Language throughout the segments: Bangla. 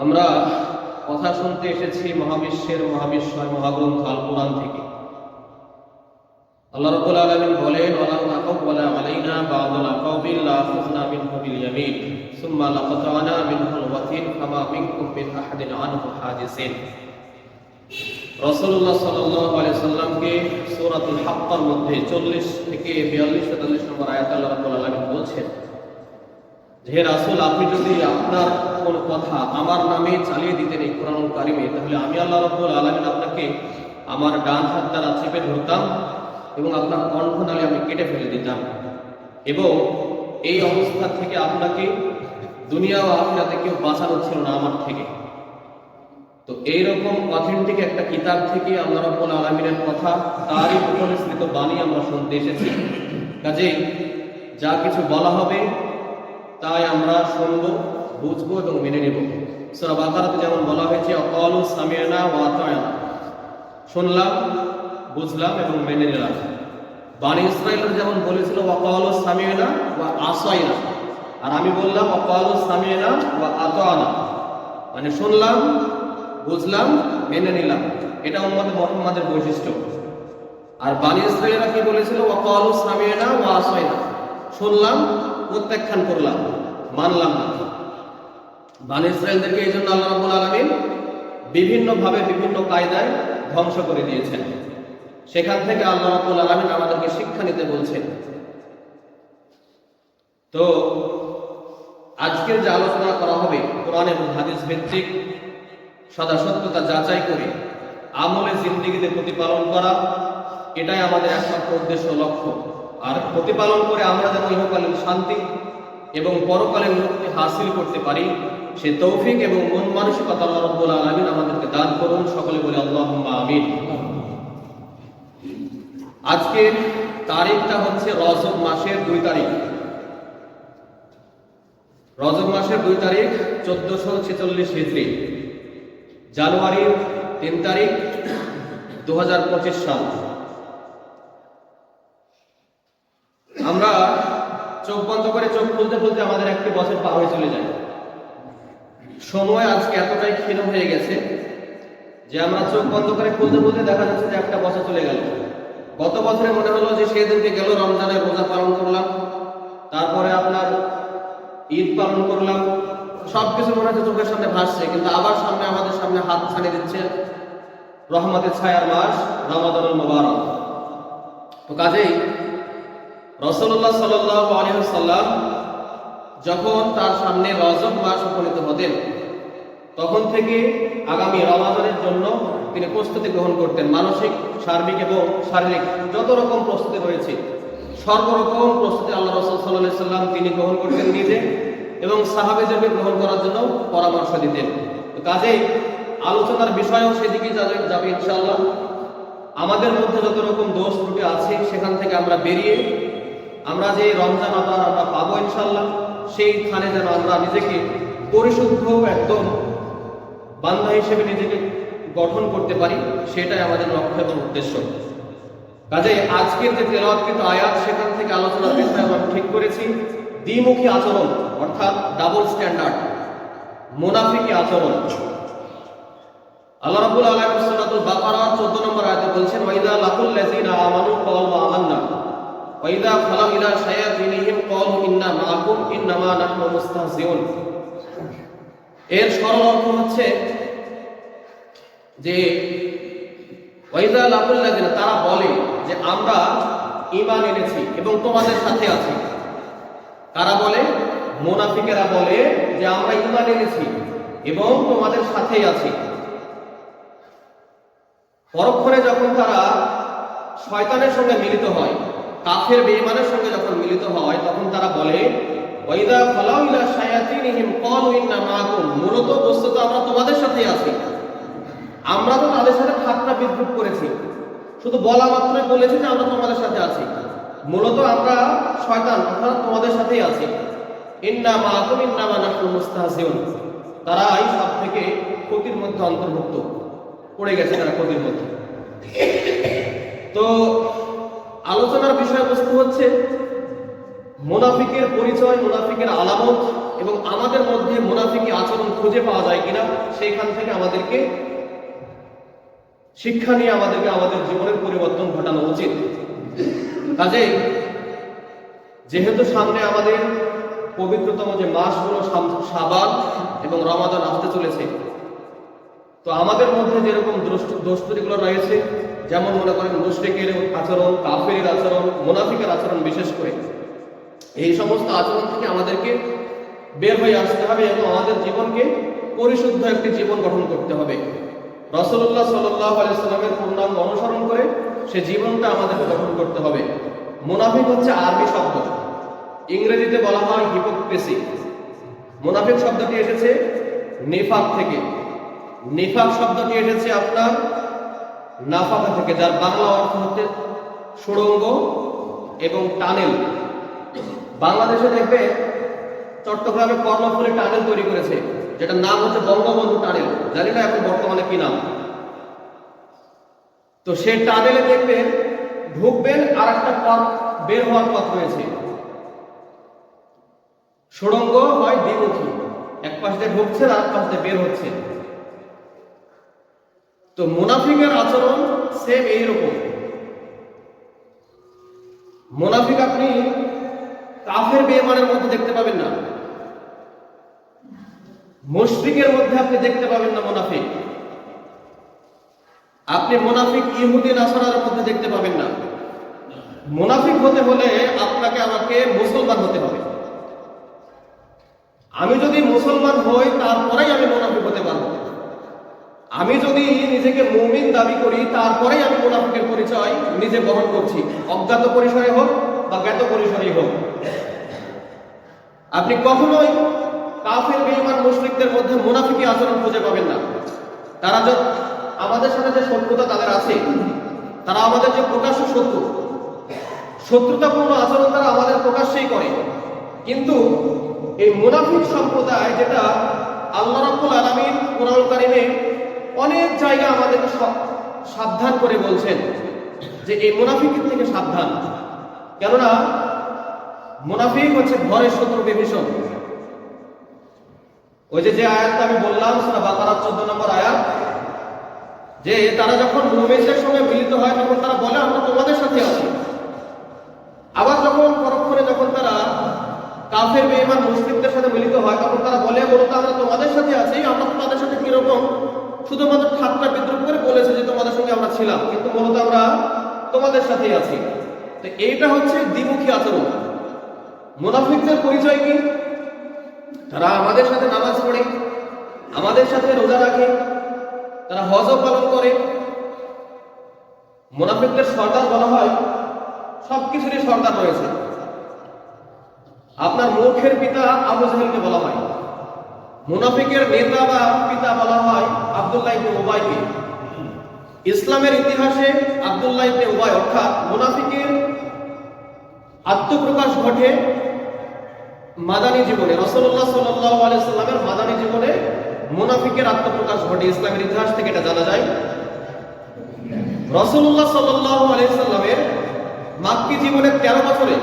আমরা কথা শুনতে এসেছি মহাবিশ্বের মহাবিশ্বয় মহাগ্রন্থ আল কোরআন থেকে। আল্লাহ রাব্বুল আলামিন বলেন, ওয়ালাউ আকাওয়ালা আলাইনা বা'দাল আকাওবিল লাআখাযনা মিনহু বিল ইয়ামিন সুম্মা লাকাতা'না মিনহুল ওয়াতিন ফামা মিনকুম মিন আহাদিন আনহু হাজিসিন। রাসূলুল্লাহ সাল্লাল্লাহু আলাইহি সাল্লামকে সূরাতুল হাক্কার মধ্যে 40 থেকে 42-43 নম্বর আয়াতে আল্লাহ রাব্বুল আলামিন বলছেন, হে রাসূল, আপনি যদি আপনার কোন কথা আমার নামে চালিয়ে দিতেন এই কোরআনুল কারীমে, তাহলে আমি আল্লাহ রাব্বুল আলামিন আপনাকে আমার ডান হাত দ্বারা চেপে ধরতাম এবং আপনার কণ্ঠনালী আমি কেটে ফেলে দিতাম, এবং এই অবস্থা থেকে আপনাকে দুনিয়া ও আখিরাতে কেউ বাঁচানো ছিল না আমার থেকে। তো এইরকম অথেন্টিক একটা কিতাব থেকে আল্লাহ রাব্বুল আলামিনের কথা, তারই উপনিষিদ্ধ বাণী আমরা শুনতে এসেছি। কাজেই যা কিছু বলা হবে তাই আমরা শুনবো, বুঝবো এবং মেনে নেব। সূরা বাকারাতে যেমন বলা হয়েছে, অকালু সামি'না ওয়া আতা'না, শুনলাম, বুঝলাম এবং মেনে নিলাম। বনী ইসরাঈল যেমন বলেছিল ওয়াকালু সামি'না ওয়া আসাইনা, আর আমি বললাম ওয়াকালু সামি'না ওয়া আতা'না, মানে শুনলাম, বুঝলাম, মেনে নিলাম। এটা উম্মত মুহাম্মাদের বৈশিষ্ট্য। আর বনী ইসরাঈলরা কি বলেছিল? ওয়াকালু সামি'না ওয়া আসাইনা, শুনলাম, প্রত্যাখ্যান করলাম, মানলাম না। বনী ইসরাঈলদেরকে এই জন্য আল্লাহ রাব্বুল আলামিন বিভিন্নভাবে বিভিন্ন কায়দায় ধ্বংস করে দিয়েছেন। সেখান থেকে আল্লাহ রাব্বুল আলামিন আমাদেরকে শিক্ষা নিতে বলছেন। তো আজকের যে আলোচনা করা হবে কোরআন এবং হাদিস ভিত্তিক, সদা সত্যতা যাচাই করে আমলে জিন্দেগিতে প্রতিপালন করা, এটাই আমাদের একমাত্র উদ্দেশ্য, লক্ষ্য। আর প্রতিপালন করে আমরা যেন ইহকালীন শান্তি এবং পরকালীন মুক্তি হাসিল করতে পারি, সে তৌফিক এবং মন মানসিকতা আল্লাহ রাব্বুল আলামিন আমাদেরকে দান করুন। সকলে বলি আল্লাহুম্মা আমিন। আজকের তারিখটা হচ্ছে রজব মাসের 2 তারিখ। রজব মাসের 2 তারিখ 1446 হিজরি, জানুয়ারির 3 তারিখ 2025 সাল। আমরা চোখ বন্ধ করে চোখ খুলতে খুলতে আমাদের একটি বছর পার হয়ে চলে যায়। সময় আজকে এতটাই ক্ষীণ হয়ে গেছে যে আমরা চোখ বন্ধ করে খুলতে খুলতে দেখা যাচ্ছে যে একটা বছর চলে গেল। গত বছরে মনে হলো যে সেই দিনকে গেল, রমজানের রোজা পালন করলাম, তারপরে আপনার ঈদ পালন করলাম, সবকিছু মনে হচ্ছে চোখের সামনে ভাসছে, কিন্তু আবার আমাদের সামনে হাত ছাড়িয়ে দিচ্ছে রহমতের ছায়ার মাস রমাদানুল মুবারক। তো কাজেই রাসূলুল্লাহ সাল্লাল্লাহু আলাইহি ওয়াসাল্লাম যখন তার সামনে রজব মাস উপনীত হতেন, তখন থেকে আগামী রমাদানের জন্য তিনি প্রস্তুতি গ্রহণ করতেন। মানসিক, সার্বিক এবং শারীরিক যত রকম প্রস্তুতি রয়েছে, সর্বরকম প্রস্তুতি আল্লাহ রাসূল সাল্লাল্লাহু আলাইহি ওয়াসাল্লাম তিনি গ্রহণ করতেন নিজে, এবং সাহাবীদেরকে গ্রহণ করার জন্য পরামর্শ দিতেন। তো কাজেই আলোচনার বিষয়ও সেদিকেই যাবে ইনশাআল্লাহ। আমাদের মধ্যে যত রকম দোষ ত্রুটি আছে সেখান থেকে আমরা বেরিয়ে আমরা যে রমজান আবার আমরা পাবো ইনশাআল্লাহ, সেইখানে যেন আমরা নিজেকে পরিশুদ্ধ একদম বান্দা হিসেবে নিজেকে গঠন করতে পারি, সেটাই আমাদের লক্ষ্য এবং উদ্দেশ্য। কাজে আজকের যে তেলাওয়াতকৃত আয়াত, সেখান থেকে আলোচনার বিষয় আমরা ঠিক করেছি দ্বিমুখী আচরণ, অর্থাৎ ডাবল স্ট্যান্ডার্ড, মুনাফিকি আচরণ। আল্লাহ রাব্বুল আলামিন সূরাতুল বাকারা 14 নম্বর আয়াতে বলছেন, ওয়াইদা লাকুল লাযিনা আমানু ক্বালু আমান্না ওয়াইদা খালাউ ইলা শায়াতিনহিম ক্বালু ইন্না মাআকুম ইন্নামা নাহনু মুস্তাহজিউন। এর সরল অর্থ হচ্ছে যে ওয়াইদা লাকুল লাযিনা, তারা বলে যে আমরা ঈমান এনেছি এবং তোমাদের সাথে আছি। কারা বলে? মুনাফিকেরা বলে যে আমরা ঈমান এনেছি এবং তোমাদের সাথেই আছি। পরক্ষণে যখন তারা শয়তানের সঙ্গে মিলিত হয়, কাফের বেঈমানের সঙ্গে যখন মিলিত হয়, তখন তারা বলে ওয়াইদা খালাউ ইলা শায়াতিনহিম ক্বালু ইন্না মাআকুম, মূলত বস্তুত আমরা তোমাদের সাথেই আছি। আমরা তো তাদের সাথে ঠাট্টা বিদ্রূপ করেছি, শুধু বলা মাত্রই বলেছি যে আমরা তোমাদের সাথে আছি, মূলত আমরা শয়তান অর্থাৎ তোমাদের সাথেই আছি। ইন্না মাআকুম ইন্নামা নাহনু মুস্তাহজিউন, তারা এই সব থেকে ক্ষতির মধ্যে অন্তর্ভুক্ত, পড়ে গেছে তারা ক্ষতির মধ্যে। তো আলোচনার বিষয়বস্তু হচ্ছে মুনাফিকের পরিচয়, মুনাফিকের আলামত এবং আমাদের মধ্যে মুনাফিকি আচরণ খুঁজে পাওয়া যায় কিনা সেইখান থেকে আমাদেরকে শিক্ষা নিয়ে আমাদেরকে আমাদের জীবনের পরিবর্তন ঘটানো উচিত। কাজেই যেহেতু সামনে আমাদের পবিত্রতম যে মাসগুলো শাবান এবং রমাদান আসতে চলেছে, তো আমাদের মধ্যে যেরকম দোষ ত্রুটিগুলো রয়েছে, যেমন মনে করেন মুশরিকের আচরণ, কাফেরের আচরণ, মুনাফিকের আচরণ, বিশেষ করে এই সমস্ত আচরণ থেকে আমাদেরকে বের হয়ে আসতে হবে এবং আমাদের জীবনকে পরিশুদ্ধ একটি জীবন গঠন করতে হবে। রাসূলুল্লাহ সাল্লাল্লাহু আলাইহি সাল্লামের পূর্ণাঙ্গ অনুসরণ করে সে জীবনটা আমাদেরকে গঠন করতে হবে। মুনাফিক হচ্ছে আরবি শব্দ, ইংরেজিতে বলা হয় হিপোক্রেসি। মুনাফিক শব্দটি এসেছে নিফাক থেকে। নিফাক শব্দটি এসেছে আপনার নাফাকা থেকে, যার বাংলা অর্থ হচ্ছে সুড়ঙ্গ এবং টানেল। বাংলাদেশে দেখবে চট্টগ্রামে কর্ণফুলী টানেল তৈরি করেছে, যেটার নাম হচ্ছে বঙ্গবন্ধু টানেল। জানি না এখন বর্তমানে কি নাম। তো সেই টানেলে দেখবেন ঢুকবেন আর একটা পথ বের হওয়ার পথ রয়েছে। সুড়ঙ্গ হয় দ্বিমুখী, এক পাশ দিয়ে ঢুকছে আর এক পাশ দিয়ে বের হচ্ছে। তো মুনাফিকের আচরণ সেম এইরকম। মুনাফিক আপনি কাফের বেঈমানের মধ্যে দেখতে পাবেন না, মুশরিকের মধ্যে আপনি দেখতে পাবেন না মুনাফিক। আপনি মুনাফিক ইহুদি নাসারার মধ্যে দেখতে পাবেন না। মুনাফিক হতে হলে আপনাকে আমাকে মুসলমান হতে হবে। আমি যদি মুসলমান হই তারপরেই আমি মুনাফিক হতে পারবো। আমি যদি নিজেকে মুমিন দাবি করি তারপরেই আমি মুনাফিকের পরিচয় নিজে বহন করছি, অজ্ঞাত পরিসরে হোক বা জ্ঞাত পরিসরেই হোক। আপনি কখনোই কাফের বেঈমান মুশরিকদের মধ্যে মুনাফিকি আচরণ খুঁজে পাবেন না। তারা আমাদের সাথে যে শত্রুতা তাদের আছে, তারা আমাদের যে প্রকাশ্য শত্রু, শত্রুতাপূর্ণ আচরণ তারা আমাদের প্রকাশ্যেই করে। কিন্তু এই মুনাফিক সম্প্রদায়, যেটা আল্লাহ রাব্বুল আলামিন কোরআন কারীমে অনেক জায়গা আমাদেরকে সাবধান করে বলছেন যে এই মুনাফিকের থেকে সাবধান, কেননা মুনাফিক হচ্ছে ঘরের শত্রু বিভীষণ। ওই যে আয়াতটা আমি বললাম সূরা বাকারা 14 নম্বর আয়াত, যে তারা যখন মুমিনদের সঙ্গে মিলিত হয় তখন তারা বলে আমরা তোমাদের সাথে আছি। আবার যখন পরক্ষণে যখন তারা কাফের বেঈমান মুশরিকদের সাথে মিলিত হয় তখন তারা বলে মূলত আমরা তোমাদের সাথে আছি। আমরা তোমাদের সাথে কিরকম শুধুমাত্র ঠাট্টা বিদ্রুপ করে বলেছে যে তোমাদের সঙ্গে আমরা ছিলাম, কিন্তু মূলত আমরা তোমাদের সাথেই আছি। তো এইটা হচ্ছে দ্বিমুখী আচরণ। মুনাফিকদের পরিচয় কি? তারা আমাদের সাথে নামাজ পড়ে, আমাদের সাথে রোজা রাখে, তারা হজও পালন করে। মুনাফিকদের সর্দার বলা হয়, সবকিছুরই সর্দার রয়েছে। আপনার মুখের পিতা আবু জাহেলকে বলা হয়, মুনাফিকের নেতা বা পিতা বলা হয় আব্দুল্লাহ ইবনে উবাইকে। ইসলামের ইতিহাসে আব্দুল্লাহ ইবনে উবাই অর্থাৎ মুনাফিকের আত্মপ্রকাশ ঘটে মাদানী জীবনে। রাসূলুল্লাহ সাল্লাল্লাহু আলাইহি সাল্লামের মাদানী জীবনে মুনাফিকের আত্মপ্রকাশ ঘটে। ইসলামের ইতিহাস থেকে এটা জানা যায়। রাসূলুল্লাহ সাল্লাল্লাহু আলাইহি সাল্লামের মাক্কি জীবনের 13 বছরে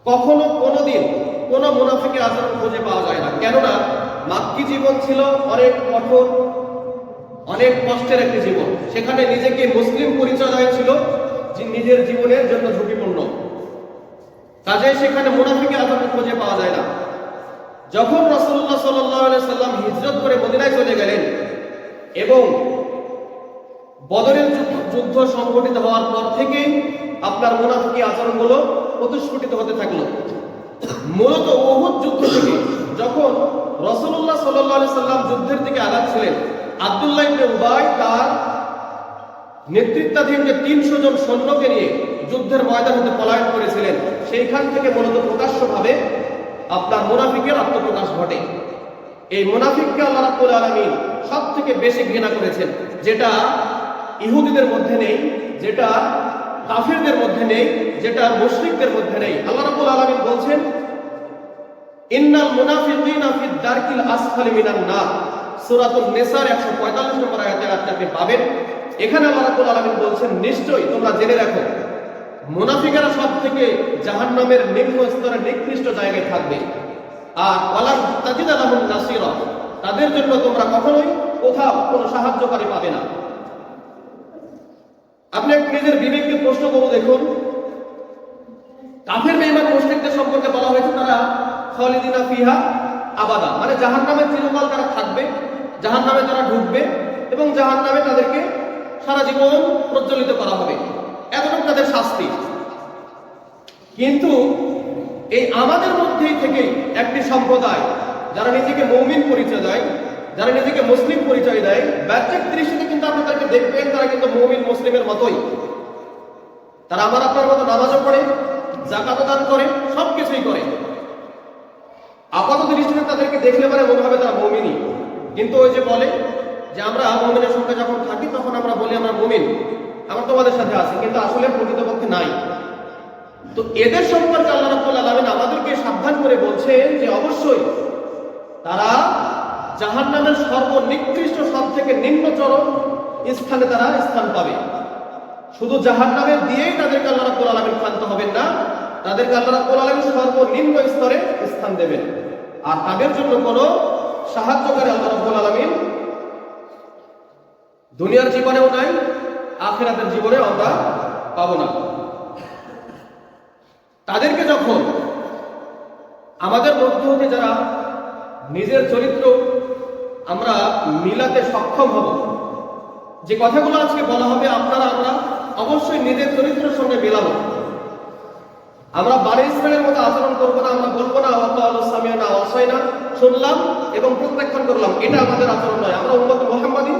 কখনো কোনোদিন কোনো মুনাফিকের আচরণ খুঁজে পাওয়া যায় না। কেননা মাক্কি জীবন ছিল অনেক কঠোর, অনেক কষ্টের একটি জীবন। সেখানে নিজেকে মুসলিম পরিচয় দেওয়া ছিল যে নিজের জীবনের জন্য ঝুঁকিপূর্ণ। কাজেই সেখানে মুনাফিকের আচরণ খুঁজে পাওয়া যায় না। যখন রাসূলুল্লাহ সাল্লাল্লাহু আলাইহি সাল্লাম হিজরত করে মদিনায় চলে গেলেন এবং বদরের যুদ্ধ সংঘটিত হওয়ার পর থেকে আপনার মুনাফিকি আচরণগুলো প্রতিস্ফুটিত হতে থাকলো। মূলত উহুদ যুদ্ধ থেকে যখন রাসূলুল্লাহ সাল্লাল্লাহু আলাইহি সাল্লাম যুদ্ধের দিকে আগাচ্ছিলেন, আব্দুল্লাহ ইবনে উবাই তার নেতৃত্বাধীন যে 300 জন সৈন্যকে নিয়ে যুদ্ধের ময়দান হতে পলায়ন করেছিলেন। সেইখান থেকে মূলত প্রকাশ্যভাবে আপনার মুনাফিকের আত্মপ্রকাশ ঘটে। এই মুনাফিককে আল্লাহ রাব্বুল আলামিন সবথেকে বেশি ঘৃণা করেছেন, যেটা ইহুদিদের মধ্যে নেই, যেটা কাফিরদের মধ্যে নেই, যেটা মুশরিকদের মধ্যে নেই। আল্লাহ রাব্বুল আলামিন বলছেন ইন্নাল মুনাফিকিনা ফিদ দারকিল আসফালি মিনান নার, সূরাতুন নিসার 145 নম্বর আয়াতে আপনি পাবেন। এখানে আল্লাহ রাব্বুল আলামিন বলছেন নিশ্চয়ই তোমরা জেনে রাখো মুনাফিকেরা সবথেকে জাহান্নামের নিম্ন স্তরে নিকৃষ্ট জায়গায় থাকবে। আর ওয়ালান তাজিদা লাহুম নাসীরা, তাদের জন্য তোমরা কখনোই কোথাও কোনো সাহায্যকারী পাবে না। আপনি নিজের বিবেককে প্রশ্ন করে দেখুন, কাফের বেঈমান মুশরিকদের সম্পর্কে বলা হয়েছে তারা খালিদিনা ফিহা আবাদা, মানে জাহান্নামে চিরকাল তারা থাকবে, জাহান্নামে তারা ঢুকবে এবং জাহান্নামে তাদেরকে সারা জীবন প্রজ্বলিত করা হবে, এতটুকু তাদের শাস্তি। কিন্তু এই আমাদের মধ্যেই থেকে একটি সম্প্রদায় যারা নিজেকে মুমিন পরিচয় দেয়, যারা নিজেকে মুসলিম পরিচয় দেয়, বাহ্যিক দৃষ্টিতে কিন্তু আপনি তাদেরকে দেখবেন তারা কিন্তু মুমিন মুসলিমের মতোই। তারা আমার আপনার মতো নামাজও পড়ে, যাকাত দান করে, সবকিছুই করে। আপাতত দৃষ্টিতে তাদেরকে দেখলে মানে মনে হবে তারা মুমিনই। কিন্তু ওই যে বলে যে আমরা মুমিনের সঙ্গে যখন থাকি তখন আমরা বলি আমরা মুমিন, আমরা তোমাদের সাথে আছি, কিন্তু আসলে প্রকৃতপক্ষে নাই। তো এদের সম্পর্কে আল্লাহ রাব্বুল আলামিন আমাদেরকে সাবধান করে বলছেন যে অবশ্যই তারা জাহান্নামের সর্বনিকৃষ্ট, সব থেকে নিম্নতর স্থানে তারা স্থান পাবে। শুধু জাহান্নামের দিয়েই তাদেরকে আল্লাহ রাব্বুল আলামিন ক্ষান্ত হবেন না, তাদেরকে আল্লাহ রাব্বুল আলামিন সর্বনিম্ন স্তরে স্থান দেবেন। আর তাদের জন্য কোনো সাহায্যকারী আল্লাহ রাব্বুল আলামিন দুনিয়ার জীবনেও নাই, আখিরাতের জীবনেও আমরা পাবো না। তাদেরকে যখন আমাদের মধ্য হতে যারা নিজের চরিত্র আমরা মিলাতে সক্ষম হব, যে কথাগুলো আজকে বলা হবে আপনারা আমরা অবশ্যই নিজের চরিত্রের সঙ্গে মেলাবো। আমরা বনী ইসরাঈলের মতো আচরণ করবো না, আমরা বলবো না ওয়াকালু সামি'না ওয়া আসাইনা, শুনলাম এবং প্রত্যাখ্যান করলাম, এটা আমাদের আচরণ নয়। আমরা উম্মত মুহাম্মাদী,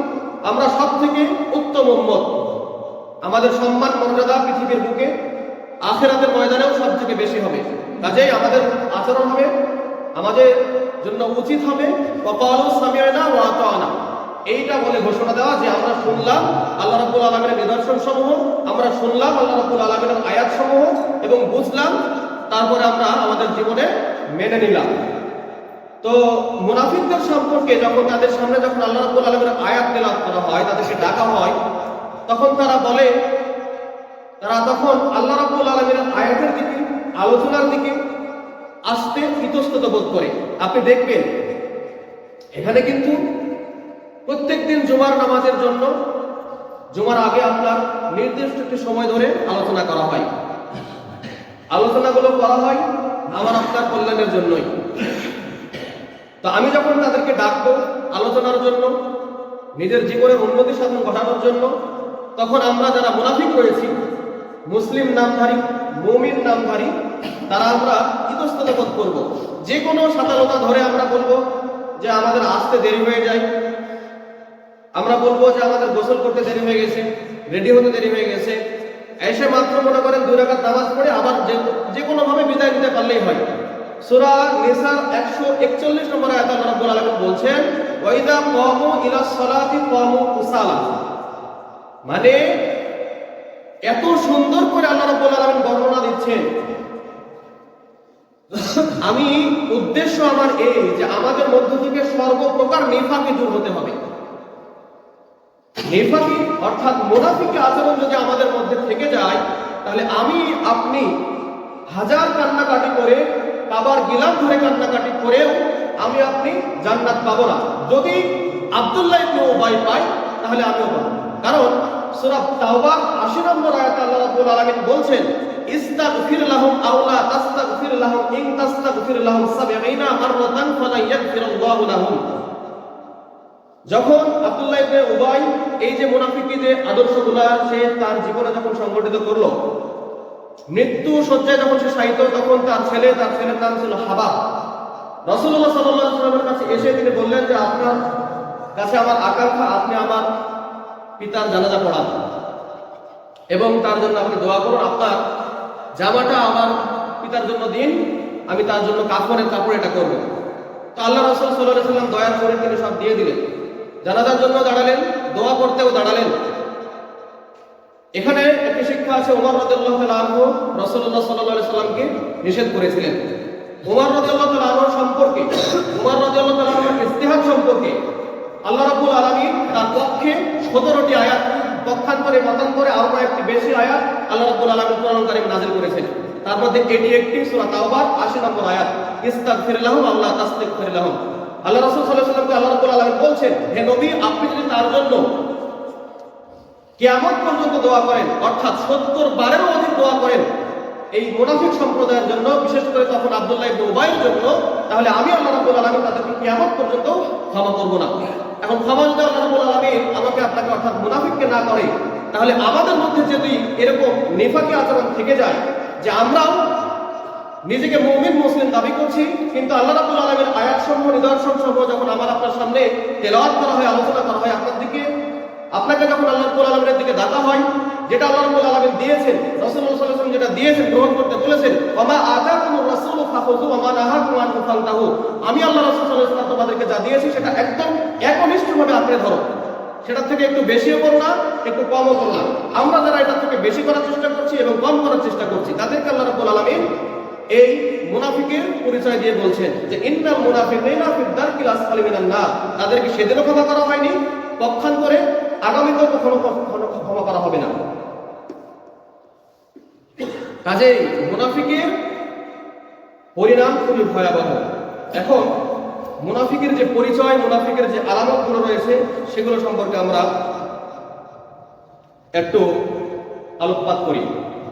আমরা সব থেকে উত্তম উম্মত। আমাদের সম্মান মর্যাদা পৃথিবীর বুকে আখিরাতের ময়দানেও সব থেকে বেশি হবে। কাজেই আমাদের আচরণ হবে, আমাদের জন্য উচিত হবে ওয়াকালু সামি'না ওয়া আতা'না, এইটা বলে ঘোষণা দেওয়া যে আমরা শুনলাম আল্লাহ রাব্বুল আলামিনের নিদর্শন সমূহ, আমরা শুনলাম আল্লাহ রাব্বুল আলামিনের আয়াত সমূহ এবং বুঝলাম, তারপরে আমরা আমাদের জীবনে মেনে নিলাম। তো মুনাফিকদের সম্পর্কে যখন তাদের সামনে যখন আল্লাহ রাব্বুল আলামিনের আয়াত তেলাওয়াত করা হয়, তাদেরকে ডাকা হয়, তখন তারা বলে, তারা তখন আল্লাহ রাব্বুল আলামিনের আয়াতের দিকে, আলোচনার দিকে আসতে ইতস্তত বোধ করে। আপনি দেখবেন এখানে কিন্তু প্রত্যেকদিন জুমার নামাজের জন্য জুমার আগে আপনার নির্দিষ্ট একটি সময় ধরে আলোচনা করা হয়। আলোচনাগুলো করা হয় আমার আপনার কল্যাণের জন্যই। তো আমি যখন তাদেরকে ডাকবো আলোচনার জন্য, নিজের জীবনের উন্নতি সাধন ঘটানোর জন্য, তখন আমরা যারা মুনাফিক রয়েছি, মুসলিম নামধারী, মুমিন নামধারী, তারা আমরা ইতস্তত বোধ করবো। যে কোনো সাতালতা ধরে আমরা বলবো যে আমাদের আসতে দেরি হয়ে যায়, আমরা বলবো যে আমাদের গোসল করতে দেরি হয়ে গেছে, রেডি হতে দেরি হয়ে গেছে, এসে মাত্র মনে করেন 2 রাকাত নামাজ পড়ে আবার যে কোনো ভাবে বিদায় দিতে পারলেই হয়। সূরা নিসার 141 নম্বর আয়াতে আল্লাহ রাব্বুল আলামিন বলছেন ওয়াইদা কামু ইলাস সালাতি কামু কুসালা, মানে এত সুন্দর করে আল্লাহ রাব্বুল আলামিন বর্ণনা দিচ্ছেন। আমি উদ্দেশ্য আমার এই যে আমাদের মধ্য থেকে সর্বপ্রকার নিফাকি দূর হতে হবে। নিফাকি অর্থাৎ মুনাফিকি আচরণ যদি আমাদের মধ্যে থেকে যায়, তাহলে আমি আপনি হাজার কান্নাকাটি করে, কাবার গিলাফ ধরে কান্নাকাটি করেও আমি আপনি জান্নাত পাবো না। যদি আব্দুল্লাহ ইবনে উবাই পাই তাহলে আমিও পাবো। কারণ সূরা তাওবার 80 নম্বর আয়াতে আল্লাহ রাব্বুল আলামিন বলছেন ইস্তাগফির লাহুম আও লা তাস্তাগফির লাহুম ইন তাস্তাগফির লাহুম 70 মাররাতান ফালা ইয়াগফিরুল্লাহু লাহুম। যখন আব্দুল্লাহ ইবনে উবাই এই যে মুনাফিকি যে আদর্শগুলা সে তার জীবনে যখন সংগঠিত করলো, মৃত্যু শয্যায় যখন সে শায়িত, তখন তার ছেলের নাম ছিল হাবাব। রাসূলুল্লাহ সাল্লাল্লাহু আলাইহি ওয়াসাল্লামের কাছে এসে তিনি বললেন যে আপনার কাছে আমার আকাঙ্ক্ষা, আপনি আমার পিতার জানাজা পড়ান এবং তার জন্য আপনি দোয়া করুন, আপনার জামাটা আমার পিতার জন্য দিন, আমি তার জন্য কাফনের কাপড় এটা করব। তো আল্লাহ রাসূল সাল্লাল্লাহু আলাইহি ওয়াসাল্লাম দয়া করে তিনি সব দিয়ে দিলেন, জানাজার জন্য দাঁড়ালেন, দোয়া করতেও দাঁড়ালেন। এখানে একটি শিক্ষা আছে, ওমর রাদিয়াল্লাহু তাআলা আনহু রাসূলুল্লাহ সাল্লাল্লাহু আলাইহি ওয়াসাল্লামকে নিষেধ করেছিলেন। ওমর রাদিয়াল্লাহু তাআলা আনহু সম্পর্কে, ওমর রাদিয়াল্লাহু তাআলা আনহুর ইজতিহাদ সম্পর্কে আল্লাহ রাব্বুল আলামিন তার পক্ষে 17টি আয়াত, পক্ষান্তরে মতান্তরে আরো একটি বেশি আয়াত আল্লাহ রাব্বুল আলামিন কোরআন কারীমে নাযিল করেছেন। তার মধ্যে এটি একটি সূরা তাওবার 80 নম্বর আয়াত ইস্তাগফির লাহুম আল্লাহ তাস্তাগফির লাহুম। আল্লাহ রাসূল সাল্লাল্লাহু আলাইহি ওয়াসাল্লামকে আল্লাহ রাব্বুল আলামিন বলছেন, হে নবী, আপনি যদি তার জন্য কিয়ামত পর্যন্ত দোয়া করেন, অর্থাৎ 70 বারেরও অধিক দোয়া করেন এই মুনাফিক সম্প্রদায়ের জন্য, বিশেষ করে তখন আব্দুল্লাহ ইবনে উবাইয়ের জন্য, তাহলে আমি আল্লাহ রাব্বুল আলামিন তাদেরকে কিয়ামত পর্যন্ত ক্ষমা করব না। এখন ক্ষমা যদি আল্লাহ রাব্বুল আলামিন আমাকে আপনাকে অর্থাৎ মুনাফিককে না করে, তাহলে আমাদের মধ্যে যদি এরকম নিফাকি আচরণ থেকে যায় যে আমরাও নিজেকে মুমিন মুসলিম দাবি করছি, কিন্তু আল্লাহ রাব্বুল আলামিনের আয়াতসমূহ নিদর্শনসমূহ যখন আমার আপনার সামনে তেলাওয়াত করা হয়, আলোচনা করা হয়, আপনাকে যখন আল্লাহ রাব্বুল আলামিনের দিকে ডাকা হয়, যেটা আল্লাহ রাব্বুল আলামিন দিয়েছেন, রাসূলুল্লাহ সাল্লাল্লাহু আলাইহি ওয়াসাল্লাম যেটা দিয়েছেন, গ্রহণ করতে বলেছেন, ওমা আতাকুমুর রাসূলু ফাখুযু ওয়া মা নাহাকুম আনহু ফান্তাহু, আমি আল্লাহ রাসূল সাল্লাল্লাহু আলাইহি ওয়াসাল্লাম তোমাদেরকে যা দিয়েছি সেটা একদম একনিষ্ঠভাবে আঁকড়ে ধরো, সেটা থেকে একটু বেশিও করো না, একটু কমও করো না। আমরা যারা এটা থেকে বেশি করার চেষ্টা করছি এবং কম করার চেষ্টা করছি, তাদেরকে আল্লাহ রাব্বুল আলামিন এই মুনাফিকের পরিচয় দিয়ে বলছেন যে ইন্নাল মুনাফিকিনা ফিদ দারকিল আসফালি মিনান নার, তাদেরকে সেদিনও ক্ষমা করা হয়নি, পক্ষান্তরে আগামীতেও কখনো ক্ষমা করা হবে না। কাজেই মুনাফিকের পরিণাম খুবই ভয়াবহ। এখন মুনাফিকের যে পরিচয়, মুনাফিকের যে আলামতগুলো রয়েছে, সেগুলো সম্পর্কে আমরা একটু আলোকপাত করি।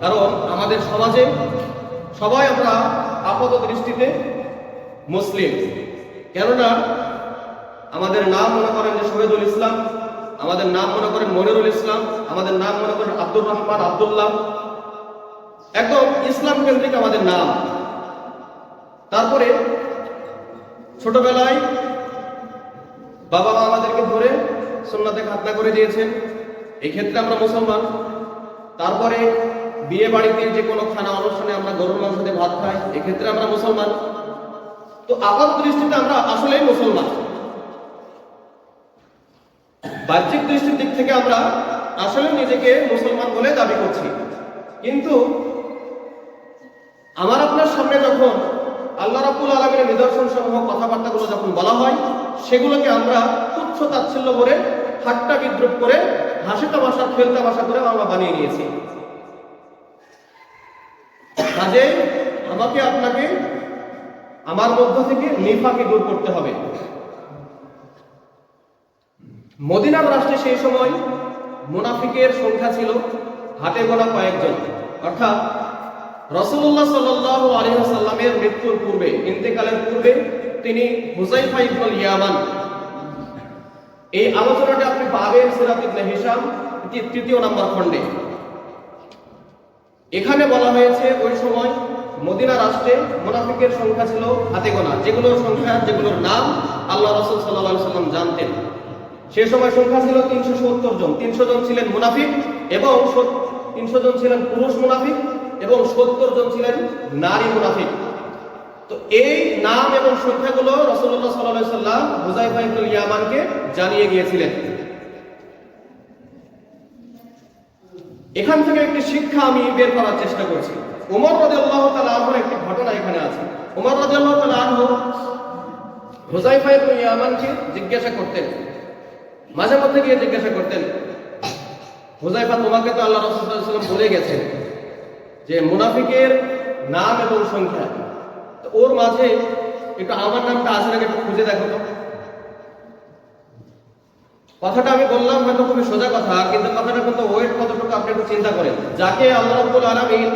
কারণ আমাদের সমাজে সবাই আমরা আপাত দৃষ্টিতে মুসলিম, কেননা আমাদের নাম মনে করেন যে শহীদুল ইসলাম, আমাদের নাম মনে করেন মনিরুল ইসলাম, আমাদের নাম মনে করেন আব্দুর রহমান, আব্দুল্লাহ, একদম ইসলাম কেন্দ্রিক আমাদের নাম। তারপরে ছোটবেলায় বাবা মা আমাদেরকে ধরে সুন্নাতে খাতনা করে দিয়েছেন, এই ক্ষেত্রে আমরা মুসলমান। তারপরে বিয়ে বাড়িতে যে কোনো খানা অনুষ্ঠানে আমরা গরুর মাংস দিয়ে ভাত খাই, এক্ষেত্রে আমরা মুসলমান। তো আপাত দৃষ্টিতে আমরা আসলেই মুসলমান, বাহ্যিক দৃষ্টির দিক থেকে আমরা আসলে নিজেকে মুসলমান বলে দাবি করছি। কিন্তু আমার আপনার সামনে যখন আল্লাহ রাব্বুল আলামিনের নিদর্শন সমূহ কথাবার্তাগুলো যখন বলা হয়, সেগুলোকে আমরা তুচ্ছ তাচ্ছিল্য করে, ঠাট্টা বিদ্রুপ করে, হাসি তামাশা খেলতা ভাষা করে আমরা বানিয়ে নিয়েছি। কাজে আমাকে আপনাকে আমার মধ্য থেকে নিফাকে দূর করতে হবে। মদিনার রাষ্ট্রে সেই সময় মুনাফিকের সংখ্যা ছিল হাতে গোনা কয়েকজন, অর্থাৎ রাসূলুল্লাহ সাল্লাল্লাহু আলাইহি ওয়াসাল্লামের মৃত্যুর পূর্বে, ইন্তেকালের পূর্বে তিনি হুযায়ফা ইবনুল ইয়ামান, এই আলোচনাটা আপনি পাবেন সিরাত ইবনে হিশাম ৩য় নম্বর খণ্ডে। এখানে বলা হয়েছে ওই সময় মদিনা রাষ্ট্রে মুনাফিকের সংখ্যা ছিল হাতে গোনা, যেগুলোর নাম আল্লাহ রাসূল সাল্লাল্লাহু আলাইহি ওয়াসাল্লাম জানতেন। সেই সময় সংখ্যা ছিল 370 জন। 300 জন ছিলেন মুনাফিক এবং 300 জন ছিলেন পুরুষ মুনাফিক এবং 70 জন ছিলেন নারী মুনাফিক। তো এই নাম এবং সংখ্যাগুলো রাসূলুল্লাহ সাল্লাল্লাহু আলাইহি ওয়াসাল্লাম হুযায়ফা ইবনুল ইয়ামানকে জানিয়ে গিয়েছিলেন। এখান থেকে একটি শিক্ষা আমি বের করার চেষ্টা করছি। ওমর রাদিয়াল্লাহু তাআলা আনহুর একটি ঘটনা এখানে আছে। ওমর রাদিয়াল্লাহু তাআলা আনহু হুযায়ফা ইবনুল ইয়ামানকে জিজ্ঞাসা করতেন, মাঝে মধ্যে গিয়ে জিজ্ঞাসা করতেন, হুযায়ফা, তোমাকে তো আল্লাহ রাসূল সাল্লাল্লাহু আলাইহি ওয়াসাল্লাম বলে গেছেন যে মুনাফিকের নাম এবং সংখ্যা, তো ওর মাঝে একটু আমার নামটা আছে নাকি একটু খুঁজে দেখো তো। কথাটা আমি বললাম হয়তো খুবই সোজা কথা, কিন্তু কথাটা কিন্তু ওয়েট কতটুকু আপনি একটু চিন্তা করেন। যাকে আল্লাহ রাব্বুল আলামিন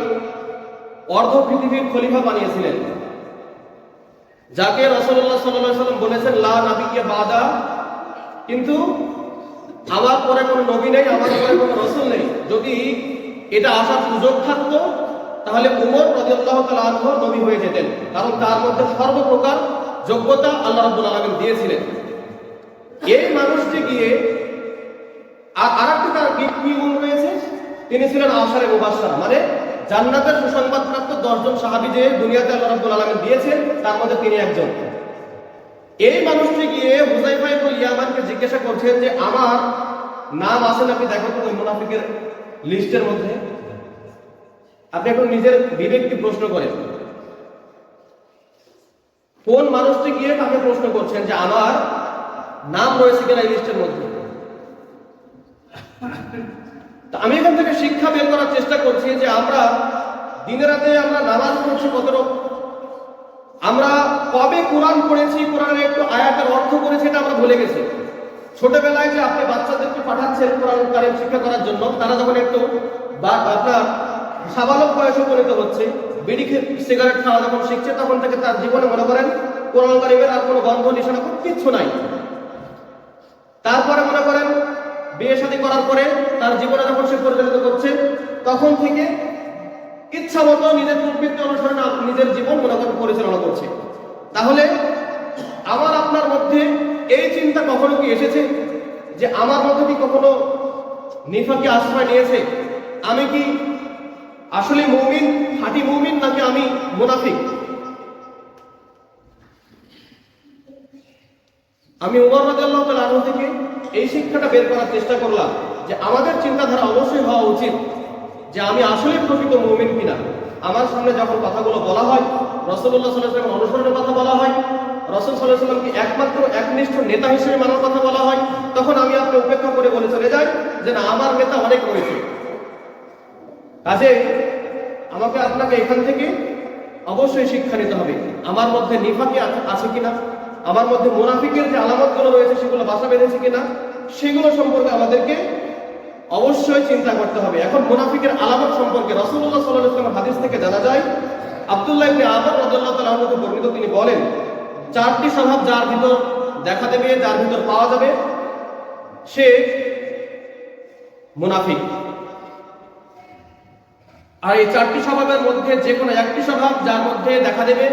অর্ধ পৃথিবীর খলিফা বানিয়েছিলেন, যাকে রাসূলুল্লাহ সাল্লাল্লাহু আলাইহি ওয়াসাল্লাম বলেছেন লা নাবিয়্যা বাদা, কিন্তু আমার পরে কোনো নবী নেই, আমার পরে কোনো রাসূল নেই, যদি এটা আসার সুযোগ থাকতো তাহলে উমর রাদিয়াল্লাহু তাআলা আনহু নবী হয়ে যেতেন, কারণ তার মধ্যে সর্বপ্রকার যোগ্যতা আল্লাহ রাব্বুল আলামিন দিয়েছিলেন। এই মানুষটি গিয়ে আরেকটি তার কি গুণ রয়েছে, তিনি ছিলেন আশারে মুবাশশারা, মানে জান্নাতের সুসংবাদপ্রাপ্ত 10 জন সাহাবী যে দুনিয়াতে আল্লাহ রাব্বুল আলামিন দিয়েছেন, তার মধ্যে তিনি একজন। এই মানুষটি গিয়ে হুযায়ফা ইবনুল ইয়ামানকে জিজ্ঞাসা করছেন যে আমার নাম আছে নাকি দেখো তো ওই মুনাফিকের লিস্টের মধ্যে। আপনি এখন নিজের বিবেককে প্রশ্ন করেন, কোন মানুষটি গিয়ে তাকে প্রশ্ন করছেন যে আমার নাম রয়েছে কিনা এই লিস্টের মধ্যে। আমি এখান থেকে শিক্ষা বের করার চেষ্টা করছি যে আমরা দিনে রাতে আমরা নামাজ পড়ছি কত আমরা কবে কোরআন পড়েছি, কোরআনের একটু আয়াতের অর্থ করেছি, এটা আমরা ভুলে গেছি। ছোটবেলায় যে আপনি বাচ্চাদেরকে পাঠাচ্ছেন কোরআন কারীম শিক্ষা করার জন্য, তারা যখন একটু আপনার সাবালক বয়সে উপনীত হচ্ছে, বিড়ি সিগারেট খাওয়া যখন শিখছে, তখন থেকে তার জীবনে মনে করেন কোরআন কারীমের আর কোনো গন্ধ নিশানা কিচ্ছু নাই। তারপরে মনে করেন বিয়ে শাদী করার পরে তার জীবনে যখন সে পরিচালিত করছে, তখন থেকে ইচ্ছা মতো নিজের প্রবৃত্তি অনুসরণে নিজের জীবন মনে করেন পরিচালনা করছে। তাহলে আমার আপনার মধ্যে এই চিন্তা কখনো কি এসেছে যে আমার মধ্যে কি কখনো নিফাকি আশ্রয় নিয়েছে? আমি কি আসলে মুমিন, খাঁটি মুমিন, নাকি আমি মুনাফিক? আমি উমর রাদিয়াল্লাহু তাআলা আনহু থেকে এই শিক্ষাটা বের করার চেষ্টা করলাম যে আমাদের চিন্তাধারা অবশ্যই হওয়া উচিত যে আমি আসলে প্রকৃত মুমিন কিনা। আমার সামনে যখন কথাগুলো বলা হয়, রাসূলুল্লাহ সাল্লাল্লাহু আলাইহি ওয়াসাল্লামের অনুসরণের কথা বলা হয়, রাসূল সাল্লাল্লাহু আলাইহি ওয়াসাল্লামকে একমাত্র একনিষ্ঠ নেতা হিসেবে মানার কথা বলা হয়, তখন আমি আপনি উপেক্ষা করে বলে চলে যাই যে না, আমার নেতা অনেক রয়েছে। কাজে আমাকে আপনাকে এখান থেকে অবশ্যই শিক্ষা নিতে হবে আমার মধ্যে নিফাকি আছে কিনা, আমার মধ্যে মুনাফিকের যে আলামতগুলো রয়েছে সেগুলো বাসা বেঁধেছে কিনা, সেগুলো সম্পর্কে আমাদেরকে অবশ্যই চিন্তা করতে হবে। এখন মুনাফিকের আলামত সম্পর্কে রাসূলুল্লাহ সাল্লাল্লাহু আলাইহি ওয়াসাল্লাম হাদিস থেকে জানা যায়, আব্দুল্লাহ ইবনে আমর রাদিয়াল্লাহু তাআলা আনহু বর্ণিত, তিনি বলেন, চারটি স্বভাব যার ভিতর দেখা দেবে, যার ভিতর পাওয়া যাবে, সে মুনাফিক। আর এই চারটি স্বভাবের মধ্যে যে কোনো একটি স্বভাব যার মধ্যে দেখা দেবে,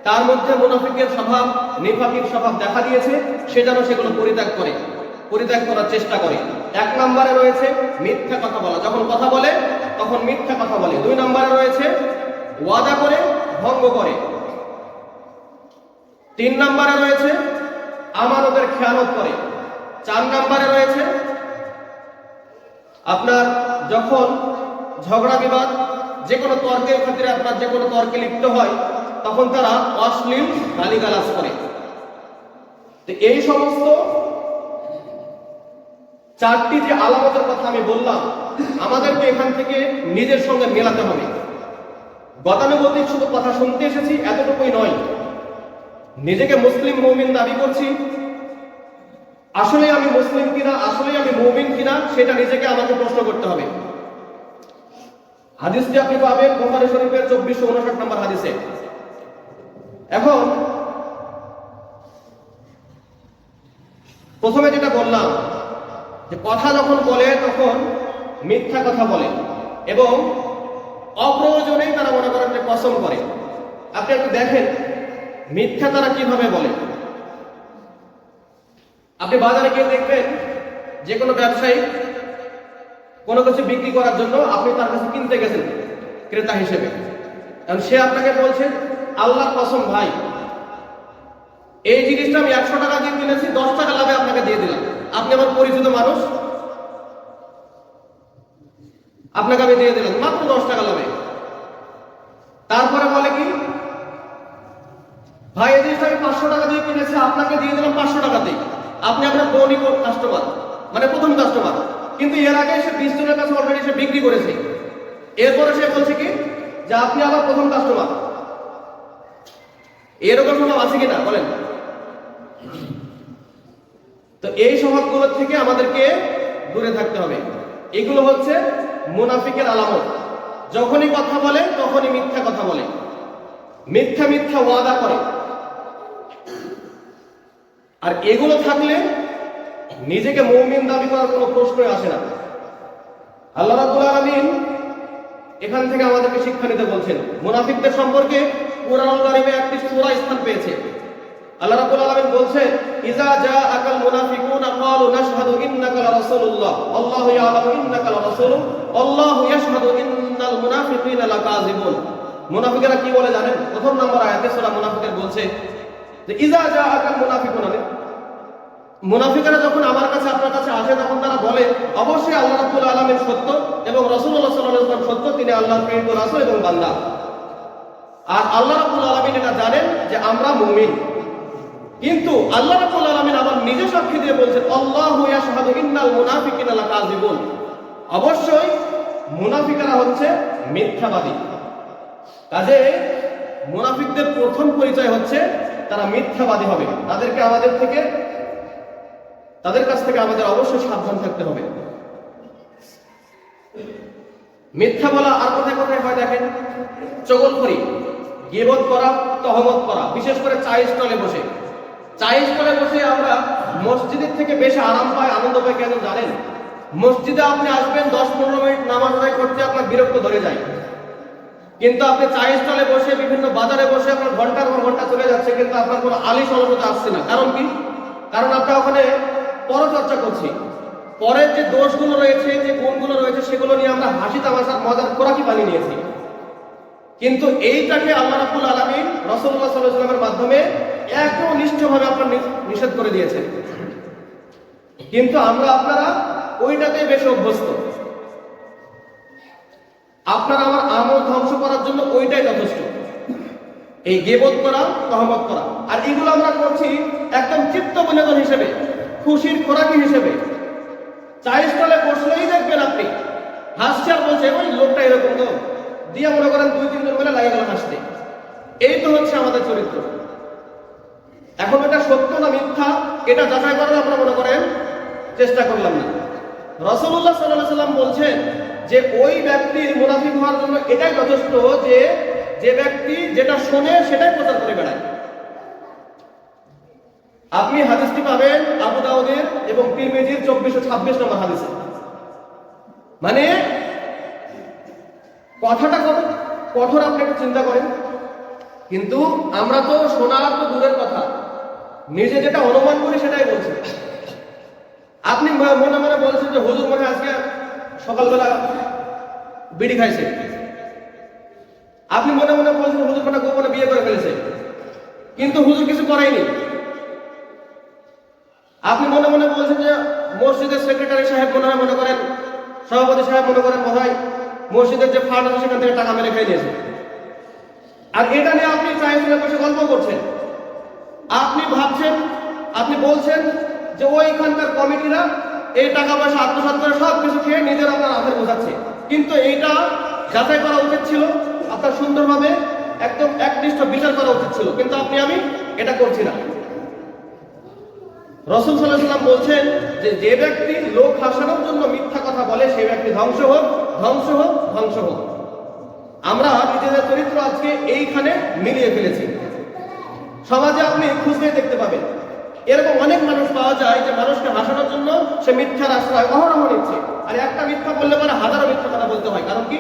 তার মধ্যে মুনাফিকের স্বভাব, নিফাকির স্বভাব দেখা দিয়েছে, সে যেন সেগুলো পরিত্যাগ করার চেষ্টা করে। এক নম্বরে রয়েছে মিথ্যা কথা বলা, যখন কথা বলে তখন মিথ্যা কথা বলে। দুই নম্বরে রয়েছে ওয়াদা করে ভঙ্গ করে। তিন নম্বরে রয়েছে আমানতের খেয়ানত করে। চার নম্বরে রয়েছে আপনার যখন ঝগড়া বিবাদ, যে কোনো তর্কের ক্ষেত্রে আপনার যে কোনো তর্কে লিপ্ত হয়, তখন তারা অশ্লীল গালিগালাজ করে। তো এই সমস্ত চারটি যে আলামতের কথা আমি বললাম, আমাদেরকে এখান থেকে নিজের সঙ্গে মেলাতে হবে। গতানুগতিক শুধু কথা শুনতে এসেছি এতটুকুই নয়, নিজেকে মুসলিম মুমিন দাবি করছি, আসলে আমি মুসলিম কিনা, আসলে আমি মুমিন কিনা, সেটা নিজেকে আমাকে প্রশ্ন করতে হবে। হাদিসটি আপনি পাবেন বুখারী শরীফের 2459 নম্বর হাদিসে। এখন প্রথমে যেটা বললাম যে কথা যখন বলে তখন মিথ্যা কথা বলে এবং অপ্রয়োজনেই তারা মনে করেন যে কসম করে। আপনি একটু দেখেন মিথ্যা তারা কিভাবে বলে। আপনি বাজারে গিয়ে দেখবেন যে কোনো ব্যবসায়ী কোনো কিছু বিক্রি করার জন্য আপনি তার কাছে কিনতে গেছেন ক্রেতা হিসেবে, কারণ সে আপনাকে বলছে আল্লাহর কসম ভাই, এই জিনিসটা আমি 100 টাকা দিয়ে কিনেছি, 10 টাকা লাভে আপনাকে দিয়ে দিলাম, আপনি আমার পরিচিত মানুষ, আপনাকে আমি দিয়ে দিলাম মাত্র 10 টাকা লাভে। তারপরে বলে কি, ভাই এই জিনিসটা আমি 500 টাকা দিয়ে কিনেছি, আপনাকে দিয়ে দিলাম 500 টাকাতে, আপনি আপনার দৈনিক কাস্টমার, মানে প্রথম কাস্টমার, কিন্তু এর আগে সে 20 জনের কাছে অলরেডি সে বিক্রি করেছে। এরপরে সে বলছে কি যে আপনি আমার প্রথম কাস্টমার। এরকম স্বভাব আছে কিনা বলেন? তো এই স্বভাবগুলোর থেকে আমাদেরকে দূরে থাকতে হবে। এগুলো হচ্ছে মুনাফিকের আলামত। যখনই কথা বলে তখনই মিথ্যা কথা বলে, মিথ্যা মিথ্যা ওয়াদা করে। আর এগুলো থাকলে নিজেকে মুমিন দাবি করার কোনো প্রশ্নই আসে না। আল্লাহ রাব্বুল আলামিন এখান থেকে আমাদেরকে শিক্ষা নিতে বলছেন। মুনাফিকদের সম্পর্কে কুরআনুল কারীমে একটি সূরা স্থান পেয়েছে। আল্লাহ রাব্বুল আলামিন বলছেন, ইজা জাআকাল মুনাফিকুনা ক্বালু নাশহাদু ইন্নাকা লারাসূলুল্লাহ আল্লাহু ইয়ালামু ইন্নাকা লারাসূলুহু আল্লাহু ইয়াশহাদু ইন্নাল মুনাফিকিনা লাকাযিবুন। মুনাফিকরা কি বলে জানেন? প্রথম নম্বর আয়াতে সূরা মুনাফিকের বলছে যে ইজা জাআকাল মুনাফিকুনা, মুনাফিকরা যখন আমার কাছে আপনার কাছে আসে তখন তারা বলে অবশ্যই আল্লাহ রাব্বুল আলামিন সত্য এবং রাসূলুল্লাহ সাল্লাল্লাহু আলাইহি ওয়াসাল্লাম সত্য, তিনি আল্লাহর প্রেরিত রাসূল এবং বান্দা। আর আল্লাহ রাব্বুল আলামিন এটা জানেন যে আমরা মুমিন। কিন্তু আল্লাহ রাব্বুল আলামিন আবার নিজে সাক্ষী দিয়ে বলছেন আল্লাহু ইয়াশহাদু ইন্নাল মুনাফিকিনা লাকাযিবুন, অবশ্যই মুনাফিকরা হচ্ছে মিথ্যাবাদী। কাজে মুনাফিকদের প্রথম পরিচয় হচ্ছে তারা মিথ্যাবাদী হবে। তাদের কাছ থেকে আমাদের অবশ্যই সাবধান থাকতে হবে। মিথ্যা বলা আর কোথায় কোথায় হয় দেখেন, চগলখড়ি, গীবত করা, তহমত করা, বিশেষ করে চায়ের স্টলে বসে আমরা মসজিদের থেকে বেশি আরাম পাই, আনন্দ পাই। কেন জানেন? মসজিদে আপনি আসবেন 10-15 মিনিট নামাজ আদায় করতে আপনার বিরক্ত ধরে যায়, কিন্তু আপনি চায়ের স্টলে বসে, বিভিন্ন বাজারে বসে আপনার ঘন্টার পর ঘন্টা চলে যাচ্ছে, কিন্তু আপনার কোনো আলিশ অলসতা আসছে না। কারণ কি? কারণ আমরা ওখানে পরচর্চা করছি, পরের যে দোষগুলো রয়েছে, যে গুণগুলো রয়েছে, সেগুলো নিয়ে আমরা হাসি তামাশার মজার খোরাকি বানিয়ে নিয়েছি। কিন্তু এইটাকে আল্লাহ রাব্বুল আলামিন রাসূলুল্লাহ সাল্লাল্লাহু আলাইহি ওয়াসাল্লামের মাধ্যমে একনিষ্ঠভাবে আপনার নিষেধ করে দিয়েছেন। কিন্তু আপনারা ওইটাতে বেশি অভ্যস্ত। আপনার আমার আমল ধ্বংস করার জন্য ওইটাই যথেষ্ট, এই গীবত করা, তহমত করা। আর এগুলো আমরা করছি একদম চিত্ত বিনোদন হিসেবে, খুশির খোরাকি হিসেবে। চায়ের স্টলে বসলেই দেখবেন আপনি হাসছে আর বলছে ওই লোকটা এরকম তো দিয়ে মনে করেন 2-3 জন মিলে লাগে গেল হাসতে। এই তো হচ্ছে আমাদের চরিত্র। এখন এটা সত্য না মিথ্যা এটা যাচাই করার আমরা মনে করেন চেষ্টা করলাম না। রাসূলুল্লাহ সাল্লাল্লাহু আলাইহি ওয়াসাল্লাম বলছেন যে ওই ব্যক্তির মুনাফিক হওয়ার জন্য এটাই যথেষ্ট যে ব্যক্তি যেটা শোনে সেটাই প্রচার করে বেড়ায়। আপনি হাদিসটি পাবেন আবু দাউদের এবং তিরমিজির 2426 নম্বর হাদিসে। মানে কথাটা কত কঠোর আপনি একটু চিন্তা করেন। কিন্তু আমরা তো শোনার তো দূরের কথা, নিজে যেটা অনুমান করি সেটাই বলছি। আপনি মনে মনে বলছেন যে হুজুর মনে আজকে সকালবেলা বিড়ি খাইছে, আপনি মনে মনে বলছেন হুজুর মনে গোপনে বিয়ে করে ফেলেছে, কিন্তু হুজুর কিছু করায়নি। আপনি মনে মনে বলছেন যে মসজিদের সেক্রেটারি সাহেব মনে করেন, সভাপতি সাহেব মনে করেন বোধহয় মসজিদের যে ফান্ড আছে সেখান থেকে টাকা মেরে খেয়ে নিয়েছে। আর এটা নিয়ে আপনি চাইছিলেন বসে গল্প করছেন। আপনি ভাবছেন, আপনি বলছেন যে ওইখানকার কমিটিরা এই টাকা পয়সা আত্মসাৎ করে সব কিছু খেয়ে নিজের আপনার আধার বোঝাচ্ছে। কিন্তু এইটা যাচাই করা উচিত ছিল, আপনার সুন্দরভাবে একদম একনিষ্ঠ বিচার করা উচিত ছিল, কিন্তু আমি এটা করছি না। রাসূল সাল্লাল্লাহু আলাইহি ওয়াসাল্লাম বলছেন যে ব্যক্তি লোক হাসানোর জন্য মিথ্যা কথা বলে সেই ব্যক্তি ধ্বংস হোক, ধ্বংস হোক, ধ্বংস হোক। আমরা নিজেদের চরিত্র আজকে এইখানে মিলিয়ে ফেলেছি। সমাজে আপনি খুঁজলে দেখতে পাবেন এরকম অনেক মানুষ পাওয়া যায় যে মানুষকে হাসানোর জন্য সে মিথ্যার আশ্রয় অহরহ নিচ্ছে। আর একটা মিথ্যা বললে পরে হাজারো মিথ্যা কথা বলতে হয়। কারণ কি?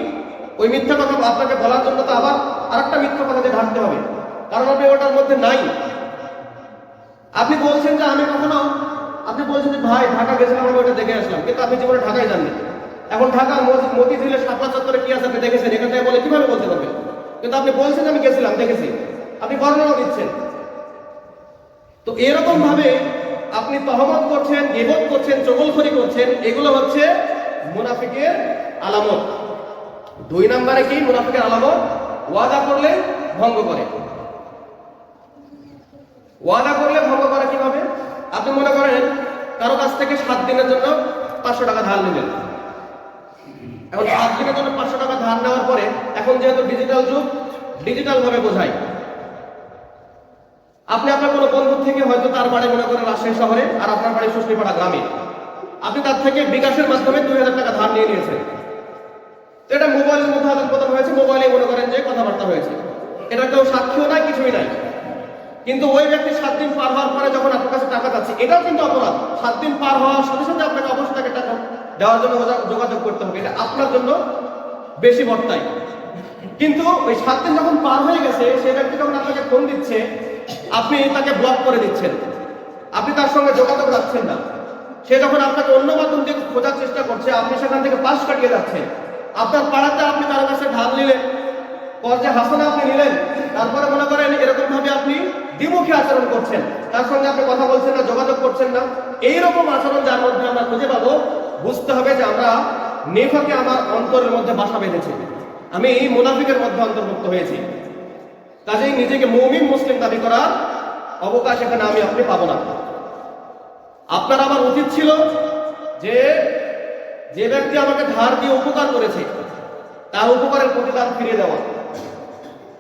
ওই মিথ্যা কথা আপনাকে বলার জন্য তো আবার আরেকটা মিথ্যা কথা দিয়ে ঢাকতে হবে, কারণ আপনি ওটার মধ্যে নাই। আপনি বলছেন যে আপনি বলছেন যে ভাই ঢাকা গেছিলাম, আমি ওটা দেখে আসলাম, কিন্তু আপনি জীবনে ঢাকায় যাননি। এখন ঢাকার মতিঝিলের শাপলা চত্বরে কি আছে আপনি দেখেছেন, এখান থেকে বলে কিভাবে বলতে পারবেন? কিন্তু আপনি বলছেন আমি গেছিলাম, দেখেছি, আপনি বর্ণনা দিচ্ছেন। তো এরকম ভাবে আপনি তহমত করছেন, গীবত করছেন, চগলখড়ি করছেন, এগুলো হচ্ছে মুনাফিকের আলামত। 2 নম্বরে কি মুনাফিকের আলামত? ওয়াদা করলে ভঙ্গ করে। ওয়াদা করলে ভঙ্গ করে কিভাবে? আপনি মনে করেন কারো কাছ থেকে 7 দিনের জন্য 500 টাকা ধার নিলেন। এখন 7 দিনের জন্য 500 টাকা ধার নেওয়ার পরে, এখন যেহেতু ডিজিটাল যুগ, ডিজিটাল ভাবে বোঝায়, আপনি আপনার কোনো বন্ধু থেকে হয়তো তার বাড়ি মনে করেন রাজশাহী শহরে আর আপনার বাড়ি সুষ্টিপাড়া গ্রামে, আপনি তার থেকে বিকাশের মাধ্যমে 2000 টাকা ধার নিয়ে নিয়েছেন। এটা মোবাইলের মধ্যে আদান প্রদান হয়েছে, মোবাইলে মনে করেন যে কথাবার্তা হয়েছে, এটা কেউ সাক্ষীও নাই, কিছুই নাই। কিন্তু ওই ব্যক্তি 7 দিন পার হওয়ার পরে যখন আপনার কাছে টাকা চাচ্ছে, এটাও কিন্তু অপরাধ। 7 দিন পার হওয়ার সাথে সাথে আপনাকে অবশ্যই তাকে টাকা দেওয়ার জন্য যোগাযোগ করতে হবে, এটা আপনার জন্য বেশি বর্তায়। কিন্তু ওই 7 দিন যখন পার হয়ে গেছে, সেই ব্যক্তি যখন আপনাকে ফোন দিচ্ছে, আপনি তাকে ব্লক করে দিচ্ছেন, আপনি তার সঙ্গে যোগাযোগ রাখছেন না। সে যখন আপনাকে অন্য মাধ্যম দিয়ে খোঁজার চেষ্টা করছে, আপনি সেখান থেকে পাশ কাটিয়ে যাচ্ছেন। আপনার পাড়াতে আপনি তার কাছে ঢাল নিলেন, কর্জে হাসানা আপনি নিলেন, তারপরে মনে করেন এরকম ভাবে আপনি দ্বিমুখী আচরণ করছেন, তার সঙ্গে আপনি কথা বলছেন না, যোগাযোগ করছেন না। এইরকম আচরণ যার মধ্যে আমরা খুঁজে পাবো, বুঝতে হবে যে আমরা নিফাকে আমার অন্তরের মধ্যে বাসা বেঁধেছি, আমি এই মুনাফিকের মধ্যে অন্তর্ভুক্ত হয়েছি। কাজেই নিজেকে মুমিন মুসলিম দাবি করার অবকাশ এখানে আপনি পাবো না। আপনার আমার উচিত ছিল যে ব্যক্তি আমাকে ধার দিয়ে উপকার করেছে তার উপকারের প্রতিদান ফিরিয়ে দেওয়া।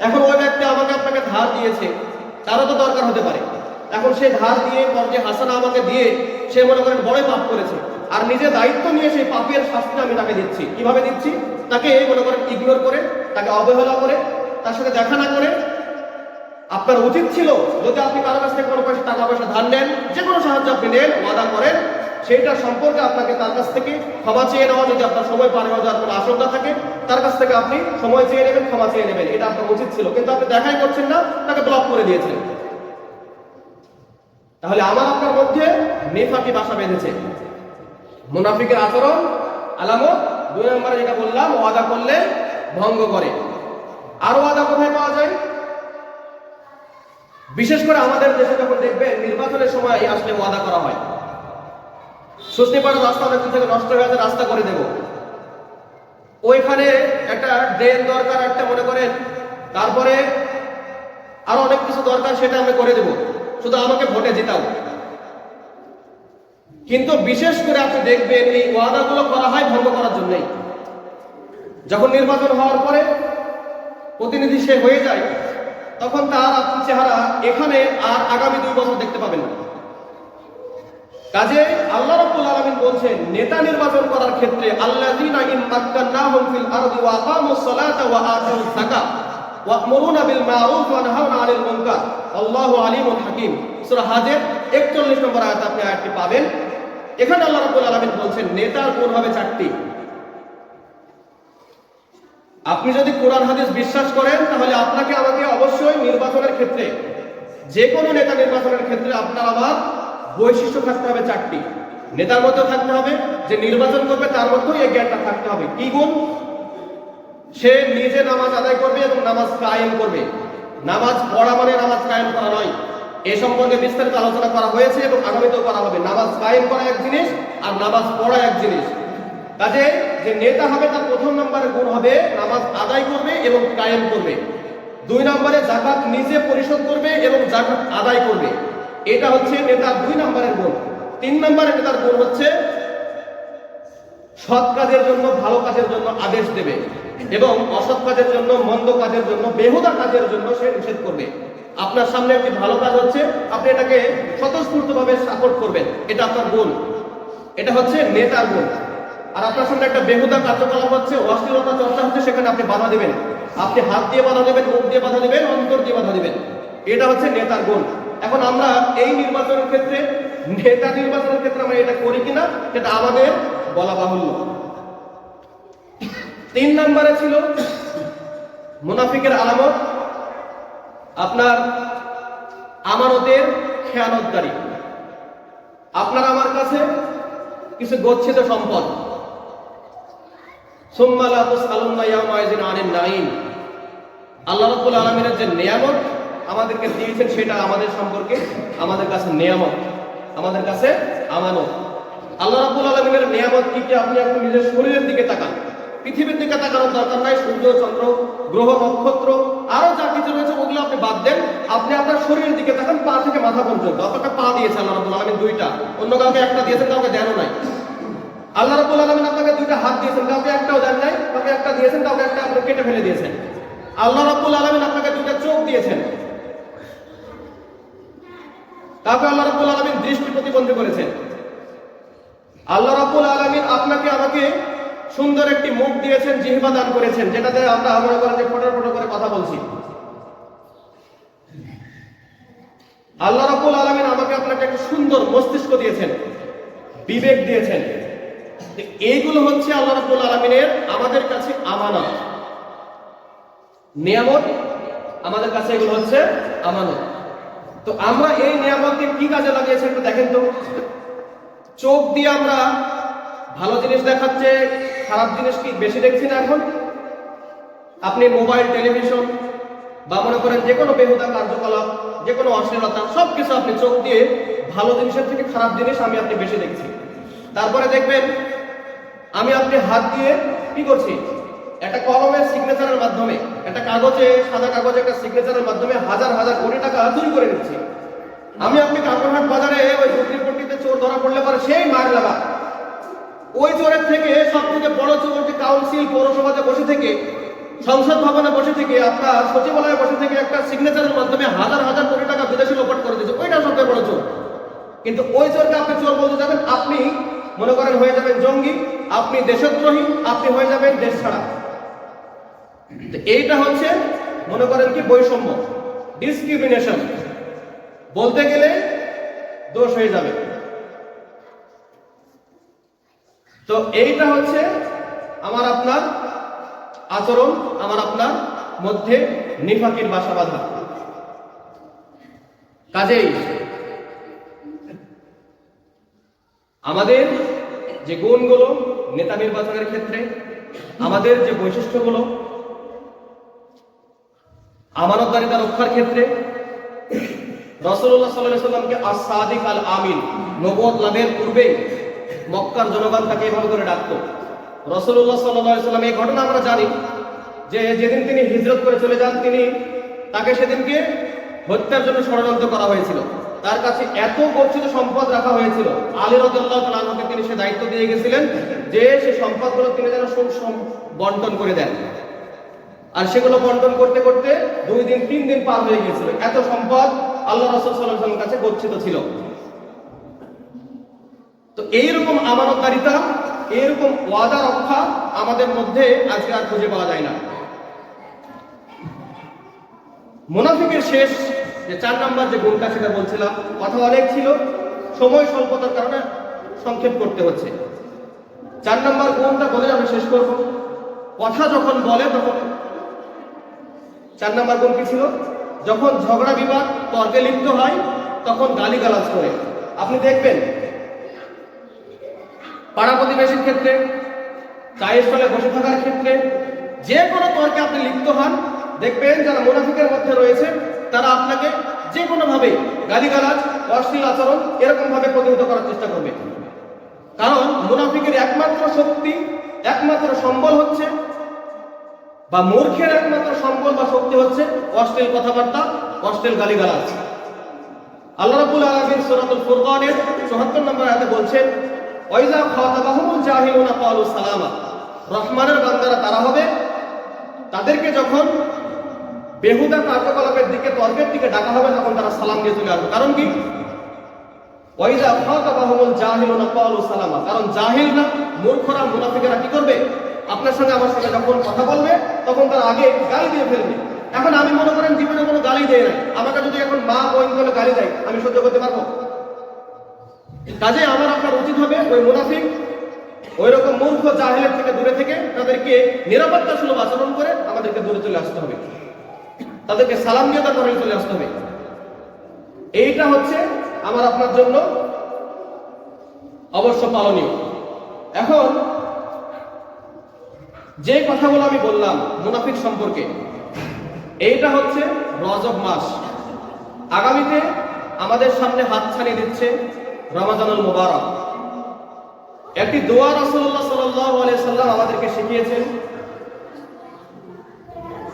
এখন ওই ব্যক্তি আমাকে আপনাকে ধার দিয়েছে, তারও তো দরকার হতে পারে। এখন সে ধার দিয়ে কর্জে হাসানা আমাকে দিয়ে সে মনে করেন বড় পাপ করেছে, আর নিজে দায়িত্ব নিয়ে সেই পাপের শাস্তি আমি তাকে দিচ্ছি। কিভাবে দিচ্ছি? তাকে মনে করেন ইগনোর করে, তাকে অবহেলা করে, তার সাথে দেখা না করে। আপনার উচিত ছিল যদি আপনি কারো কাছ থেকে কোনো টাকা পয়সা ধার নেন, যে কোনো সাহায্য আপনি নেন, ওয়াদা করেন, সেইটা সম্পর্কে আপনাকে তার কাছ থেকে ক্ষমা চেয়ে নেওয়া। যদি আপনার সময় পার হয়ে যাওয়ার কোনো আশঙ্কা থাকে, তার কাছ থেকে আপনি সময় চেয়ে নেবেন, ক্ষমা চেয়ে নেবেন, এটা আপনার উচিত ছিল। কিন্তু আপনি দেখাই করছেন না, তাকে ব্লক করে দিয়েছেন। তাহলে আমার আপনার মধ্যে নেফাকি বাসা বেঁধেছে। মুনাফিকের আচরণ আলামত 2 নম্বরে যেটা বললাম, ওয়াদা করলে ভঙ্গ করে। আর ওয়াদা কোথায় পাওয়া যায়? বিশেষ করে আমাদের দেশে যখন দেখবেন নির্বাচনের সময় আসলে ওয়াদা করা হয়, সুস্নিপাড়া রাস্তা অনেকদিন থেকে নষ্ট হয়ে আছে, রাস্তা করে দেব, ওইখানে একটা ড্রেন দরকার, একটা মনে করেন, তারপরে আরো অনেক কিছু দরকার, সেটা আমি করে দেব, শুধু আমাকে ভোটে জিতাও। কিন্তু বিশেষ করে আপনি দেখবেন এই ওয়াদাগুলো করা হয় ভঙ্গ করার জন্যই। যখন নির্বাচন হওয়ার পরে প্রতিনিধি সে হয়ে যায়, তখন তার আপনি চেহারা এখানে আর আগামী 2 বছর দেখতে পাবেন না। কাজে আল্লাহ রাব্বুল আলামিন বলছেন, নেতা নির্বাচন করার ক্ষেত্রে আল্লাযীনা ইন মাক্কান্নাহুম ফিল আরদি ওয়া আকামুস সালাতা ওয়া আতাউয যাকাত ওয়া ইয়া'মুরুনা বিল মা'রুফ ওয়া ইয়ানহাউনা 'আনিল মুনকার আল্লাহু আলিমুল হাকীম। সূরা হাজের 41 নম্বর আয়াতে আপনি আয়াতটি পাবেন। এখানে আল্লাহ রাব্বুল আলামিন বলছেন নেতার গুণ হবে 4টি। আপনি যদি কোরআন হাদিস বিশ্বাস করেন, তাহলে আপনাকে আমাকে অবশ্যই নির্বাচনের ক্ষেত্রে, যে কোনো নেতা নির্বাচনের ক্ষেত্রে আপনার আমার বৈশিষ্ট্য থাকতে হবে 4টি। নেতার মধ্যেও থাকতে হবে, যে নির্বাচন করবে তার মধ্যেও এই জ্ঞানটা থাকতে হবে। কি গুণ? সে নিজে নামাজ আদায় করবে এবং নামাজ কায়েম করবে। নামাজ পড়া মানে নামাজ কায়েম করা নয়। এ সম্পর্কে বিস্তারিত আলোচনা করা হয়েছে এবং আগামীতেও করা হবে। নামাজ কায়েম করা এক জিনিস, আর নামাজ পড়া এক জিনিস। কাজে যে নেতা হবে তার 1 নম্বরের গুণ হবে নামাজ আদায় করবে এবং কায়েম করবে। 2 নম্বরে যাকাত নিজে পরিশোধ করবে এবং যাকাত আদায় করবে। এটা হচ্ছে নেতার 2 নম্বরের গুণ। 3 নম্বরের নেতার গুণ হচ্ছে সৎ কাজের জন্য, ভালো কাজের জন্য আদেশ দেবে এবং অসৎ কাজের জন্য, মন্দ কাজের জন্য, বেহুদা কাজের জন্য সে নিষেধ করবে। আপনার সামনে একটি ভালো কাজ হচ্ছে, আপনি এটাকে স্বতঃস্ফূর্তভাবে সাপোর্ট করবেন, এটা আপনার গুণ। এটা হচ্ছে নেতার গুণ। আর আপনার সামনে একটা বেহুদা কার্যকলাপ হচ্ছে, অশ্লীলতা চর্চা হচ্ছে, সেখানে আপনি বাধা দিবেন। আপনি হাত দিয়ে বাধা দিবেন, মুখ দিয়ে বাধা দিবেন, অন্তর দিয়ে বাধা দিবেন। এটা হচ্ছে নেতার গুণ। এখন আমরা এই নির্বাচনের ক্ষেত্রে, নেতা নির্বাচনের ক্ষেত্রে আমরা এটা করি কিনা সেটা আমাদের বলা বাহুল্য। 3 নম্বরে ছিল মুনাফিকের আলামত আপনার আমানতের খেয়ানতকারী। আপনার আমার কাছে কিছু গচ্ছিত সম্পদ, সুম্মা লা তুসআলুনা ইয়াওমা ইযিন আনিন নাঈম। আল্লাহ রাব্বুল আলামিনের যে নিয়ামত আমাদেরকে দিয়েছেন, সেটা আমাদের সম্পর্কে আমাদের কাছে নিয়ামত, আমাদের কাছে আমানত। আল্লাহ রাব্বুল আলামিনের নিয়ামত কি কি? আপনি আপনার নিজের শরীরের দিকে তাকান, পৃথিবীর দিকে তাকানোর দরকার নাই। সূর্য, চন্দ্র, গ্রহ, নক্ষত্র আরো যা কিছু রয়েছে ওগুলো আপনি বাদ দেন। আপনি আপনার শরীরের দিকে তাকান, পা থেকে মাথা পর্যন্ত। আপনাকে পা দিয়েছে আল্লাহ রাব্বুল আলামিন 2টা, অন্য কাউকে একটা দিয়েছেন, কাউকে দেনও নাই। আল্লাহ রাব্বুল আলামিন আপনাকে 2টা হাত দিয়েছেন, কাউকে একটাও দেন নাই। কাউকে একটা দিয়েছেন, কাউকে একটা আপনি কেটে ফেলে দিয়েছেন। আল্লাহ রাব্বুল আলামিন আপনাকে 2টা চোখ দিয়েছেন, কাউকে আল্লাহ রাব্বুল আলামিন দৃষ্টি প্রতিবন্ধী করেছেন। আল্লাহ রাব্বুল আলামিন আপনাকে আমাকে সুন্দর একটি মুখ দিয়েছেন, জিহ্বা দান করেছেন, যেটাতে আমরা মনে করেন যে ফটো ফটো করে কথা বলছি। আল্লাহ রাব্বুল আলামিন আমাকে আপনাকে একটা সুন্দর মস্তিষ্ক দিয়েছেন, বিবেক দিয়েছেন। এইগুলো হচ্ছে আল্লাহ রাব্বুল আলামিনের আমাদের কাছে আমানত, নিয়ামত। আমাদের কাছে এগুলো হচ্ছে আমানত। তো আমরা এই নিয়ামতকে কি কাজে লাগিয়েছি একটু দেখেন তো। চোখ দিয়ে আমরা ভালো জিনিস দেখাচ্ছে, খারাপ জিনিস কি বেশি দেখছি না এখন? আপনি মোবাইল, টেলিভিশন বা মনে করেন যে কোনো বেহুদা কার্যকলাপ, যে কোনো অশ্লীলতা, সবকিছু আপনি চোখ দিয়ে ভালো জিনিসের থেকে খারাপ জিনিস আমি আপনি বেশি দেখছি। তারপরে দেখবেন আমি আপনি হাত দিয়ে কি করছি, একটা কলমের সিগনেচারের মাধ্যমে, একটা কাগজে, সাদা কাগজে একটা সিগনেচারের মাধ্যমে হাজার হাজার কোটি টাকা চুরি করে নিচ্ছি। আমি আপনি কাকরহাট বাজারে ওই দুর্নীতিপট্টিতে চোর ধরা পড়লে পরে সেই মার লাগা। ওই চোরের থেকে সব থেকে বড় চোর যে কাউন্সিল, পৌরসভাতে বসে থেকে সংসদ ভবনে বসে থেকে, আপনার সচিবালয়ে বসে থেকে একটা সিগনেচারের মাধ্যমে হাজার হাজার কোটি টাকা বিদেশে লোপাট করে দিয়েছে, ওইটা সবচেয়ে বড় চোর। কিন্তু ওই চোরকে আপনি চোর বলতে যাবেন, আপনি মনে করেন হয়ে যাবেন জঙ্গি, আপনি দেশদ্রোহী, আপনি হয়ে যাবেন দেশ ছাড়া। এইটা হচ্ছে মনে করেন কি বৈষম্য, ডিসক্রিমিনেশন বলতে গেলে দোষ হয়ে যাবে। তো এইটা হচ্ছে আমার আপনার আচরণ, আমার আপনার মধ্যে নিফাকির বাসা বাঁধা। কাজেই আমাদের যে গুণগুলো নেতা নির্বাচনের ক্ষেত্রে, আমাদের যে বৈশিষ্ট্যগুলো আমানতদারিতা রক্ষার ক্ষেত্রে, রাসূলুল্লাহ সাল্লাল্লাহু আলাইহি সাল্লামকে as-সাদিক আল-আমিন, নবুয়ত লাভের পূর্বেই মক্কার জনগণ তাকে এভাবে করে ডাকতো। রাসূলুল্লাহ সাল্লাল্লাহু আলাইহি সাল্লাম, এই ঘটনা আমরা জানি যে যেদিন তিনি হিজরত করে চলে যান, তাকে সেদিনকে হত্যার জন্য ষড়যন্ত্র করা হয়েছিল। তার কাছে এত গচ্ছিত সম্পদ রাখা হয়েছিল, আলী রাদিয়াল্লাহু তাআলা আনহুকে তিনি সে দায়িত্ব দিয়ে গেছিলেন যে সেই সম্পদগুলো তিনি যেন বন্টন করে দেন। আর সেগুলো বন্টন করতে করতে 2 দিন 3 দিন পার হয়ে গিয়েছিল। এত সম্পদ আল্লাহ রাসূল সাল্লাল্লাহু আলাইহি ওয়াসাল্লামের কাছে গচ্ছিত ছিল। তো এইরকম আমানতদারিতা, এইরকম ওয়াদা রক্ষা আমাদের মধ্যে আজকে আর খুঁজে পাওয়া যায় না। মুনাফিকের শেষ যে 4 নাম্বার যে গুণটা, সেটা বলছিলাম। কথা অনেক ছিল, সময় স্বল্পতার কারণে সংক্ষেপ করতে হচ্ছে। 4 নাম্বার গুণটা বলে আমি শেষ করব। কথা যখন বলে তখন 4 নাম্বার গুণ কি ছিল? যখন ঝগড়া বিবাদ তর্কে লিপ্ত হয় তখন গালিগালাজ করে। আপনি দেখবেন পাড়া প্রতিবেশীর ক্ষেত্রে, চায়ের স্টলে বসে থাকার ক্ষেত্রে, যে কোনো তর্কে আপনি লিপ্ত হন, দেখবেন যারা মুনাফিকের মধ্যে রয়েছে তারা আপনাকে যে কোনো ভাবে গালিগালাজ, অশ্লীল আচরণ এরকম ভাবে প্রতিহত করার চেষ্টা করবে। কারণ মুনাফিকের একমাত্র শক্তি, একমাত্র সম্বল হচ্ছে, বা মূর্খের একমাত্র সম্বল বা শক্তি হচ্ছে অশ্লীল কথাবার্তা, অশ্লীল গালিগালাজ। আল্লাহ রাব্বুল আলামিন সূরাতুল ফুরকানের ৭৪ নম্বর আয়াতে বলছেন, ওয়াইজা খাতাবাহুমুল জাহিলুনা ক্বালু সালামা। রহমানের বান্দারা তারা হবে, তাদেরকে যখন বেহুদা কার্যকলাপের দিকে, তর্কের দিকে ডাকা হবে, তখন তারা সালাম দিয়ে চলে আসবে। কারণ কি? ওয়াইজা খাতাবাহুমুল জাহিলুনা ক্বালু সালামা। কারণ জাহিলরা, মূর্খরা, মুনাফিকেরা কি করবে? আপনার সঙ্গে আমার সঙ্গে যখন কথা বলবে তখন তারা আগে গালি দিয়ে ফেলবে। এখন আমি মনে করেন জীবনে কোনো গালি দেয় নাই, আমাকে যদি এখন মা বোন বলে গালি দেয়, আমি সহ্য করতে পারবো? কাজে আমার আপনার উচিত হবে ওই মুনাফিক, ওই রকম মূর্খ জাহেলের থেকে দূরে থেকে তাদেরকে নিরাপত্তা সুলভ আচরণ করে আমাদেরকে দূরে চলে আসতে হবে, তাদেরকে সালাম দিয়ে তারপরে চলে আসতে হবে। এইটা হচ্ছে আমার আপনার জন্য অবশ্য পালনীয়। এখন যে কথাগুলো আমি বললাম মুনাফিক সম্পর্কে, এইটা হচ্ছে রজব মাস। আগামীতে আমাদের সামনে হাতছানি দিচ্ছে রমাজানুল মুবারক। একটি দোয়া রাসূলুল্লাহ সাল্লাল্লাহু আলাইহি সাল্লাম আমাদেরকে শিখিয়েছেন,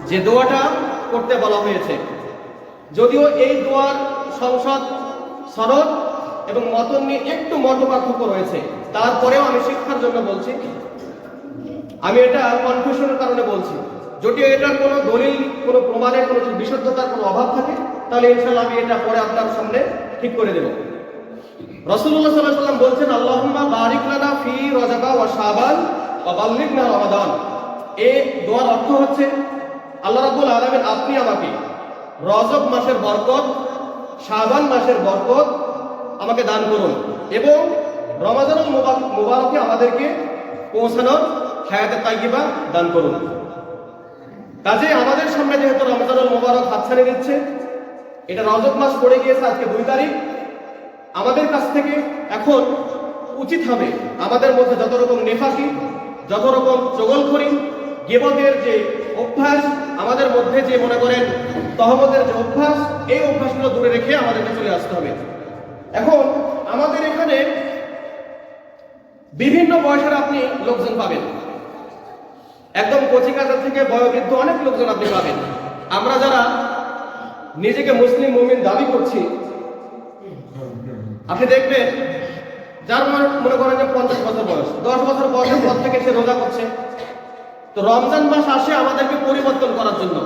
যে দোয়াটা করতে বলা হয়েছে। যদিও এই দোয়ার সংসদ, সনদ এবং মতন নিয়ে একটু মত পার্থক্য রয়েছে, তারপরেও আমি শিক্ষার জন্য বলছি, আমি এটা কনফিউশনের কারণে বলছি। যদি এটার কোনো দলিল, কোনো প্রমাণের, কোনো বিশুদ্ধতার কোনো অভাব থাকে, তাহলে ইনশাআল্লাহ আমি এটা পরে আপনার সামনে ঠিক করে দেব। রাসূলুল্লাহ সাল্লাল্লাহু আলাইহি ওয়াসাল্লাম বলছেন, আল্লাহুম্মা বারিক লানা ফি রজব ওয়া শাবান ওয়া বাল্লিগনা রমাদান। এই দোয়ার অর্থ হচ্ছে, আল্লাহ রাব্বুল আলামিন আপনি আমাকে রজব মাসের বরকত, শাবান মাসের বরকত আমাকে দান করুন, এবং রমাজানুল মুবারকে আমাদেরকে পৌঁছানোর হায়াতে তাইয়্যিবা দান করুন। কাজে আমাদের সামনে যেহেতু রমজানুল মুবারক হাতছানি দিচ্ছে, এটা রজব মাস পড়ে গিয়েছে আজকে 2 তারিখ। আমাদের কাছ থেকে এখন উচিত হবে আমাদের মধ্যে যত রকম নেফাকি, যত রকম চগলখড়ি, গীবতের যে অভ্যাস, আমাদের মধ্যে যে মনে করেন তহমতের যে অভ্যাস, এই অভ্যাসগুলো দূরে রেখে আমাদেরকে চলে আসতে হবে। এখন আমাদের এখানে বিভিন্ন বয়সের আপনি লোকজন পাবেন, একদম কচিকাচা থেকে বয়োবৃদ্ধ অনেক লোকজন আপনি পাবেন। আমরা যারা নিজেকে মুসলিম মুমিন দাবি করছি, আপনি দেখবেন যার মনে করেন যে 50 বছর বয়স, 10 বছর বয়সের পর থেকে সে রোজা করছে, তো রমজান মাস আসে আমাদেরকে পরিবর্তন করার জন্য।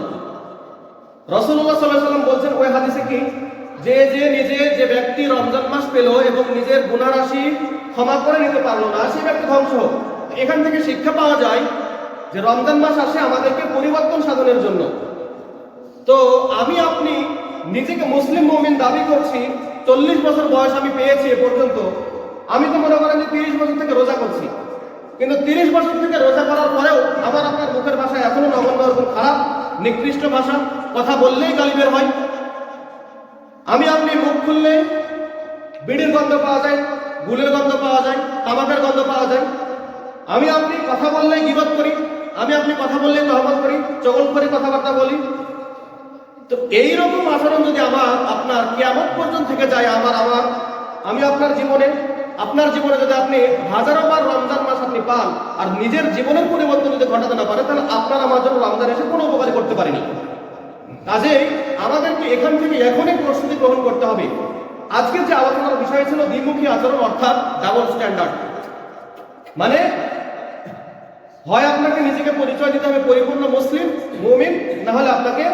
রাসূলুল্লাহ সাল্লাল্লাহু আলাইহি ওয়াসাল্লাম বলছেন ওই হাদিসে কি, যে ব্যক্তি রমজান মাস পেল এবং নিজের গুনাহ রাশি ক্ষমা করে নিতে পারলো না, সে ব্যক্তি ধ্বংস হোক। এখান থেকে শিক্ষা পাওয়া যায় যে রমজান মাস আসে আমাদেরকে পরিবর্তন সাধনের জন্য। তো আমি আপনি নিজেকে মুসলিম মুমিন দাবি করছি, 40 বছর বয়স আমি পেয়েছি এ পর্যন্ত। আমি তো মনে করেন যে 30 বছর থেকে রোজা করছি, কিন্তু 30 বছর থেকে রোজা করার পরেও আমার আপনার মুখের ভাষা এখনো নগণ্য রকম খারাপ নিকৃষ্ট ভাষা, কথা বললেই গালি বের হয়। আমি আপনি মুখ খুললে বিড়ির গন্ধ পাওয়া যায়, গুলের গন্ধ পাওয়া যায়, তামাকের গন্ধ পাওয়া যায়। আমি আপনি কথা বললেই গীবত করি, আমি আপনি কথা বললেই তহমত করি, চগল করে কথাবার্তা বলি। তো এইরকম আচরণ যদি আমার আপনার কিয়ামত পর্যন্ত থেকে যায়, আমি আপনার জীবনে, আপনার জীবনে যদি আপনি হাজারো বার রমজান মাস আপনি পান আর নিজের জীবনের পরিবর্তন যদি ঘটাতে না পারেন, তাহলে আপনার আমার জন্য রমজান এসে কোনো উপকারী করতে পারেনি। কাজেই আমাদেরকে এখান থেকে এখনই প্রস্তুতি গ্রহণ করতে হবে। আজকের যে আলোচনার বিষয় ছিল দ্বিমুখী আচরণ, অর্থাৎ ডাবল স্ট্যান্ডার্ড। মানে হয় আপনাকে নিজেকে পরিচয় দিতে হবে পরিপূর্ণ মুসলিম মুমিন, না হলে আপনাকে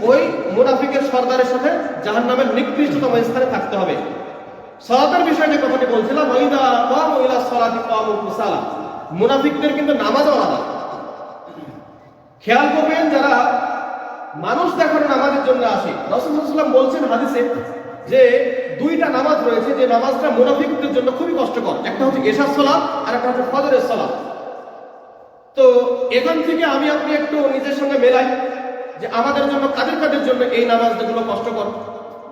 ওই মুনাফিকের সর্দারের সাথে জাহান্নামের নিকৃষ্টতম স্থানে থাকতে হবে। সালাতের বিষয়ে যে কথাটি বলছিলাম, ওয়াইদা কামু ইলা সালাতি কামু কুসালা, মুনাফিকদের কিন্তু নামাজ আলাদা। খেয়াল করবেন, যারা মানুষ দেখানো নামাজের জন্য আসে, রাসূলুল্লাহ সাল্লাল্লাহু আলাইহি ওয়াসাল্লাম বলছেন হাদিসে যে দুইটা নামাজ রয়েছে যে নামাজটা মুনাফিকদের জন্য খুবই কষ্টকর। একটা হচ্ছে এশার সালাত আর একটা হচ্ছে ফজরের সালাত। তো এখান থেকে আমি আপনি একটু নিজের সঙ্গে মেলাই যে আমাদের জন্য কাদের জন্য এই নামাজগুলো কষ্টকর,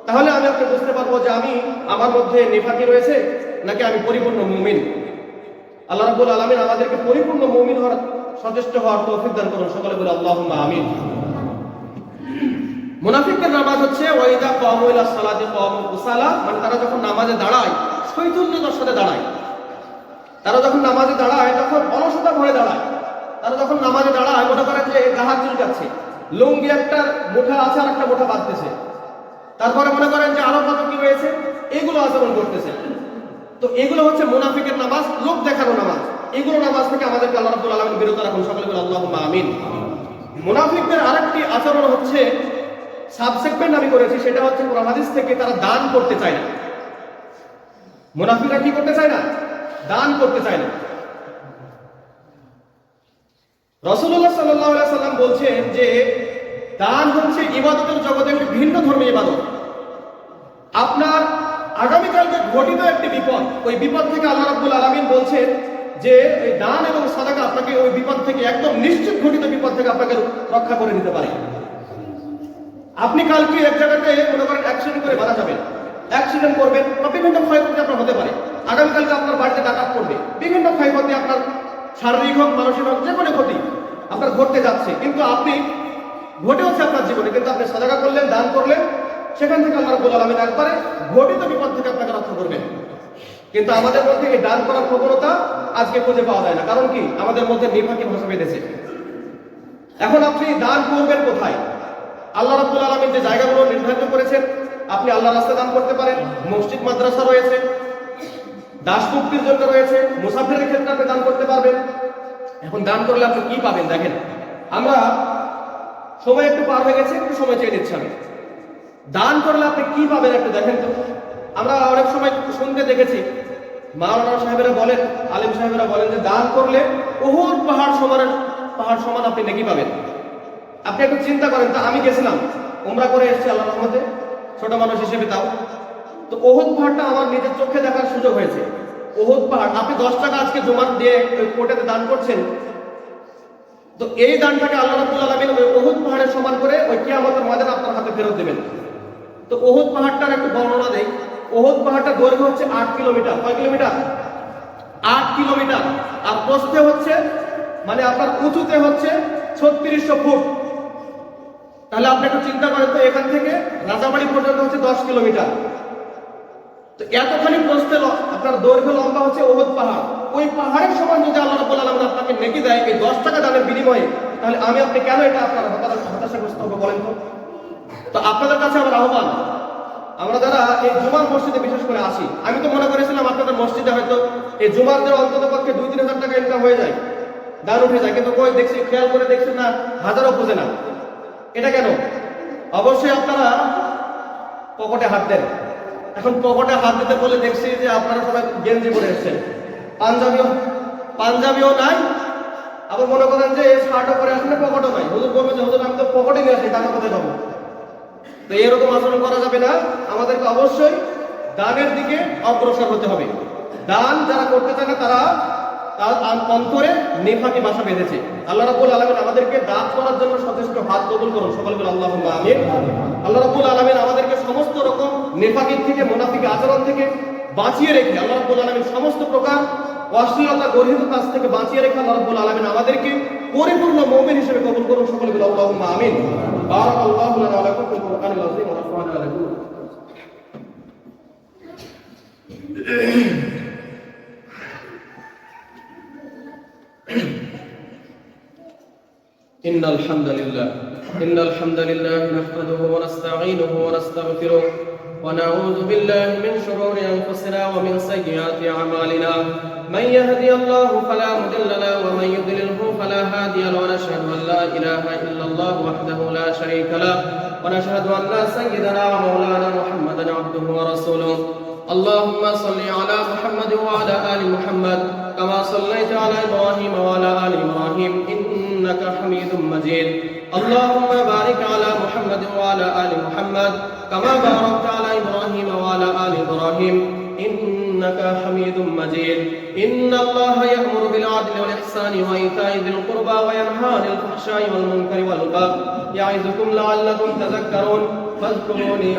তাহলে আমি আপনি বুঝতে পারবো যে আমি আমার মধ্যে নিফাকি রয়েছে নাকি আমি পরিপূর্ণ মুমিন। আল্লাহ রাব্বুল আলামিন আমাদেরকে পরিপূর্ণ মুমিন হওয়ার সচেষ্ট হওয়ার তৌফিক দান করুন, সকলে বলে আল্লাহুম্মা আমিন। মুনাফিকদের নামাজ হচ্ছে ওয়াইদা কামু ইলা সালাতি কামু কুসালা, মানে তারা যখন নামাজে দাঁড়ায় শৈথল্যতার সাথে দাঁড়ায়। তারা যখন নামাজে দাঁড়ায় তখন অলসতা ভরে দাঁড়ায়। তারা যখন নামাজে দাঁড়ায় মনে করেন যে গাহাত চুলকাচ্ছে, লুঙ্গি একটা মুঠা আছে আর একটা মুঠা বাঁধতেছে, তারপরে মনে করেন যে আরো কত কি রয়েছে, এগুলো আচরণ করতেছে। তো এগুলো হচ্ছে মুনাফিকের নামাজ, লোক দেখানো নামাজ। এগুলো নামাজ থেকে আমাদেরকে আল্লাহ রাব্বুল আলামিন বিরত রাখুন, সকলে বলে আল্লাহুম্মা আমিন। মুনাফিকদের আরেকটি আচরণ হচ্ছে সাবসেগমেন্ট আমি করেছি, সেটা হচ্ছে কোরআন হাদিস থেকে তারা দান করতে চায় না। মুনাফিকরা কি করতে চায় না? দান করতে চায় না। রাসূলুল্লাহ সাল্লাল্লাহু আলাইহি সাল্লাম বলছেন যে দান হচ্ছে ইবাদতের জগতে একটি ভিন্ন ধর্মীয় ইবাদত। আপনার আগামীকালকে ঘটিত একটি বিপদ, ওই বিপদ থেকে আল্লাহ রাব্বুল আলামিন বলছেন যে এই দান এবং সাদাকা আপনাকে ওই বিপদ থেকে, একদম নিশ্চিত ঘটিত বিপদ থেকে আপনাকে রক্ষা করে দিতে পারে। আপনি কালকে এক জায়গাতে মনে করেন অ্যাক্সিডেন্ট করে মারা যাবেন, অ্যাক্সিডেন্ট করবেন বা বিভিন্ন ক্ষয়ক্ষতি আপনার হতে পারে। আগামীকালকে আপনার বাড়িতে ডাকাত পড়বে, বিভিন্ন ক্ষয়ক্ষতি আপনার শারীরিক হোক মানসিক হোক যে কোনো ক্ষতি আপনার ঘটতে যাচ্ছে, কিন্তু আপনি ঘটে হচ্ছে আপনার জীবনে, কিন্তু আপনি সাদাকা করলেন, দান করলেন, সেখান থেকে আল্লাহ রাব্বুল আলামিন একবারে ঘটিত বিপদ থেকে আপনাকে রক্ষা করবেন। কিন্তু আমাদের মধ্যে এই দান করার প্রবণতা আজকে খুঁজে পাওয়া যায় না। কারণ কি? আমাদের মধ্যে নিফাকি ভাষা বেঁধেছে। এখন আপনি দান করবেন কোথায়? আল্লাহ রাব্বুল আলামিন যে জায়গাগুলো নির্ধারিত করেছেন, আপনি আল্লাহর রাস্তায় দান করতে পারেন। মসজিদ মাদ্রাসা রয়েছে, দাস মুক্তির জন্য রয়েছে, মুসাফিরের ক্ষেত্রে আপনি দান করতে পারবেন। এখন দান করলে আপনি কি পাবেন? দেখেন, আমরা সময় একটু পার হয়ে গেছে, একটু সময় চেয়ে নিচ্ছি আমি। দান করলে আপনি কি পাবেন একটু দেখেন তো। আমরা অনেক সময় শুনতে দেখেছি, মাওলানা সাহেবেরা বলেন, আলেম সাহেবেরা বলেন যে দান করলে উহুদ পাহাড় সমান আপনি নেকি পাবেন। আপনি একটু চিন্তা করেন, তা আমি গেছিলাম উমরা করে এসেছি আল্লাহর রহমতে, ছোট মানুষ হিসেবে তাও। তো উহুদ পাহাড়টা আমার নিজের চোখে দেখার সুযোগ হয়েছে। উহুদ পাহাড়, আপনি 10 টাকা আজকে জমা দিয়ে ওই কোর্টেতে দান করছেন, তো এই দানটাকে আল্লাহ রাব্বুল আলামিন ওই উহুদ পাহাড়ের সমান করে ওই কিয়ামতের ময়দানে আপনার হাতে ফেরত দেবেন। তো উহুদ পাহাড়টার একটু বর্ণনা দেই। উহুদ পাহাড়টার দৈর্ঘ্য হচ্ছে 8 কিলোমিটার। কয় কিলোমিটার? 8 কিলোমিটার। আর প্রস্থে হচ্ছে, মানে আপনার উঁচুতে হচ্ছে 3600 ফুট। তাহলে আপনি একটু চিন্তা করেন তো, এখান থেকে রাজাবাড়ি পর্যন্ত হচ্ছে 10 কিলোমিটার। তো এতখানি প্রস্থে আপনার দৈর্ঘ্য লম্বা হচ্ছে উহুদ পাহাড়। ওই পাহাড়ের সমান যদি আল্লাহ রাব্বুল আলামিন আপনাকে নেকি দেয় এই 10 টাকা দানের বিনিময়ে, তাহলে আমি আপনি কেন এটা আপনার হতাশাগ্রস্ত হবে বলেন তো? তো আপনাদের কাছে আমার আহ্বান, আমরা যারা এই জুমার মসজিদে বিশেষ করে আসি, আমি তো মনে করেছিলাম আপনাদের মসজিদে হয়তো এই জুমার দিনে অন্তত পক্ষে 2-3 হাজার টাকা ইনকাম হয়ে যায়, দান উঠে যায়, কিন্তু কই দেখছি, খেয়াল করে দেখছেন না, হাজারও খুঁজে না। এটা কেন? অবশ্যই আপনারা পকেটে হাত দেন। এখন পকেটে হাত দিতে বলে দেখছি যে আপনারা সবাই গেঞ্জি পরে এসেছেন, পাঞ্জাবিও নাই, আবার মনে করেন যে শার্টও পরে আসলে পকেটও নাই। হুজুর বলবে যে হুজুর আমি তো পকেটে নিয়ে আসি, টাকা কোথায় পাবো? তো এরকম আচরণ করা যাবে না। আমাদেরকে অবশ্যই দানের দিকে অগ্রসর হতে হবে। দান যারা করতে চায় না তারা তার অন্তরে নেফাকি বাসা বেঁধেছে। আল্লাহ রাব্বুল আলামিন আমাদেরকে দান করার জন্য সচেষ্ট হাত কবুল করুন, সকলে বলে আল্লাহুম্মা আমিন। আল্লাহ রাব্বুল আলামিন আমাদেরকে সমস্ত রকম নেফাকির থেকে, মুনাফিক আচরণ থেকে বাঁচিয়ে রেখে, আল্লাহ রাব্বুল আলামিন সমস্ত প্রকার অশ্লীলতা গর্হিত কাজ থেকে বাঁচিয়ে রেখে আল্লাহ রাব্বুল আলামিন আমাদেরকে পরিপূর্ণ মুমিন হিসেবে কবুল করুন, সকলে বলে আল্লাহুম্মা আমিন। বারাকাল্লাহু লানা ওয়া লাকুম ফিল কুরআনিল আযীম ওয়া নাফা'না ওয়া লাকুম। إن الحمد لله نحمده ونستعينه ونستغفره ونعوذ بالله من شرور أنفسنا ومن سيئات أعمالنا. من يهدي الله فلا مضل له ومن يضلله فلا هادي له. ونشهد أن لا إله إلا الله وحده لا شريك له ونشهد أن سيدنا ومولانا محمدا عبده ورسوله. اللهم صل على محمد وعلى آل محمد كما صليت على إبراهيم وعلى آل إبراهيم إنك حميد مجيد. اللهم بارك على محمد وعلى آل محمد كما باركت على إبراهيم وعلى آل إبراهيم إنك حميد مجيد. إن الله يأمر بالعدل والإحسان وإيتاء ذي القربى وينهى عن الفحشاء والمنكر والبغي يعظكم لعلكم تذكرون. فاذكروني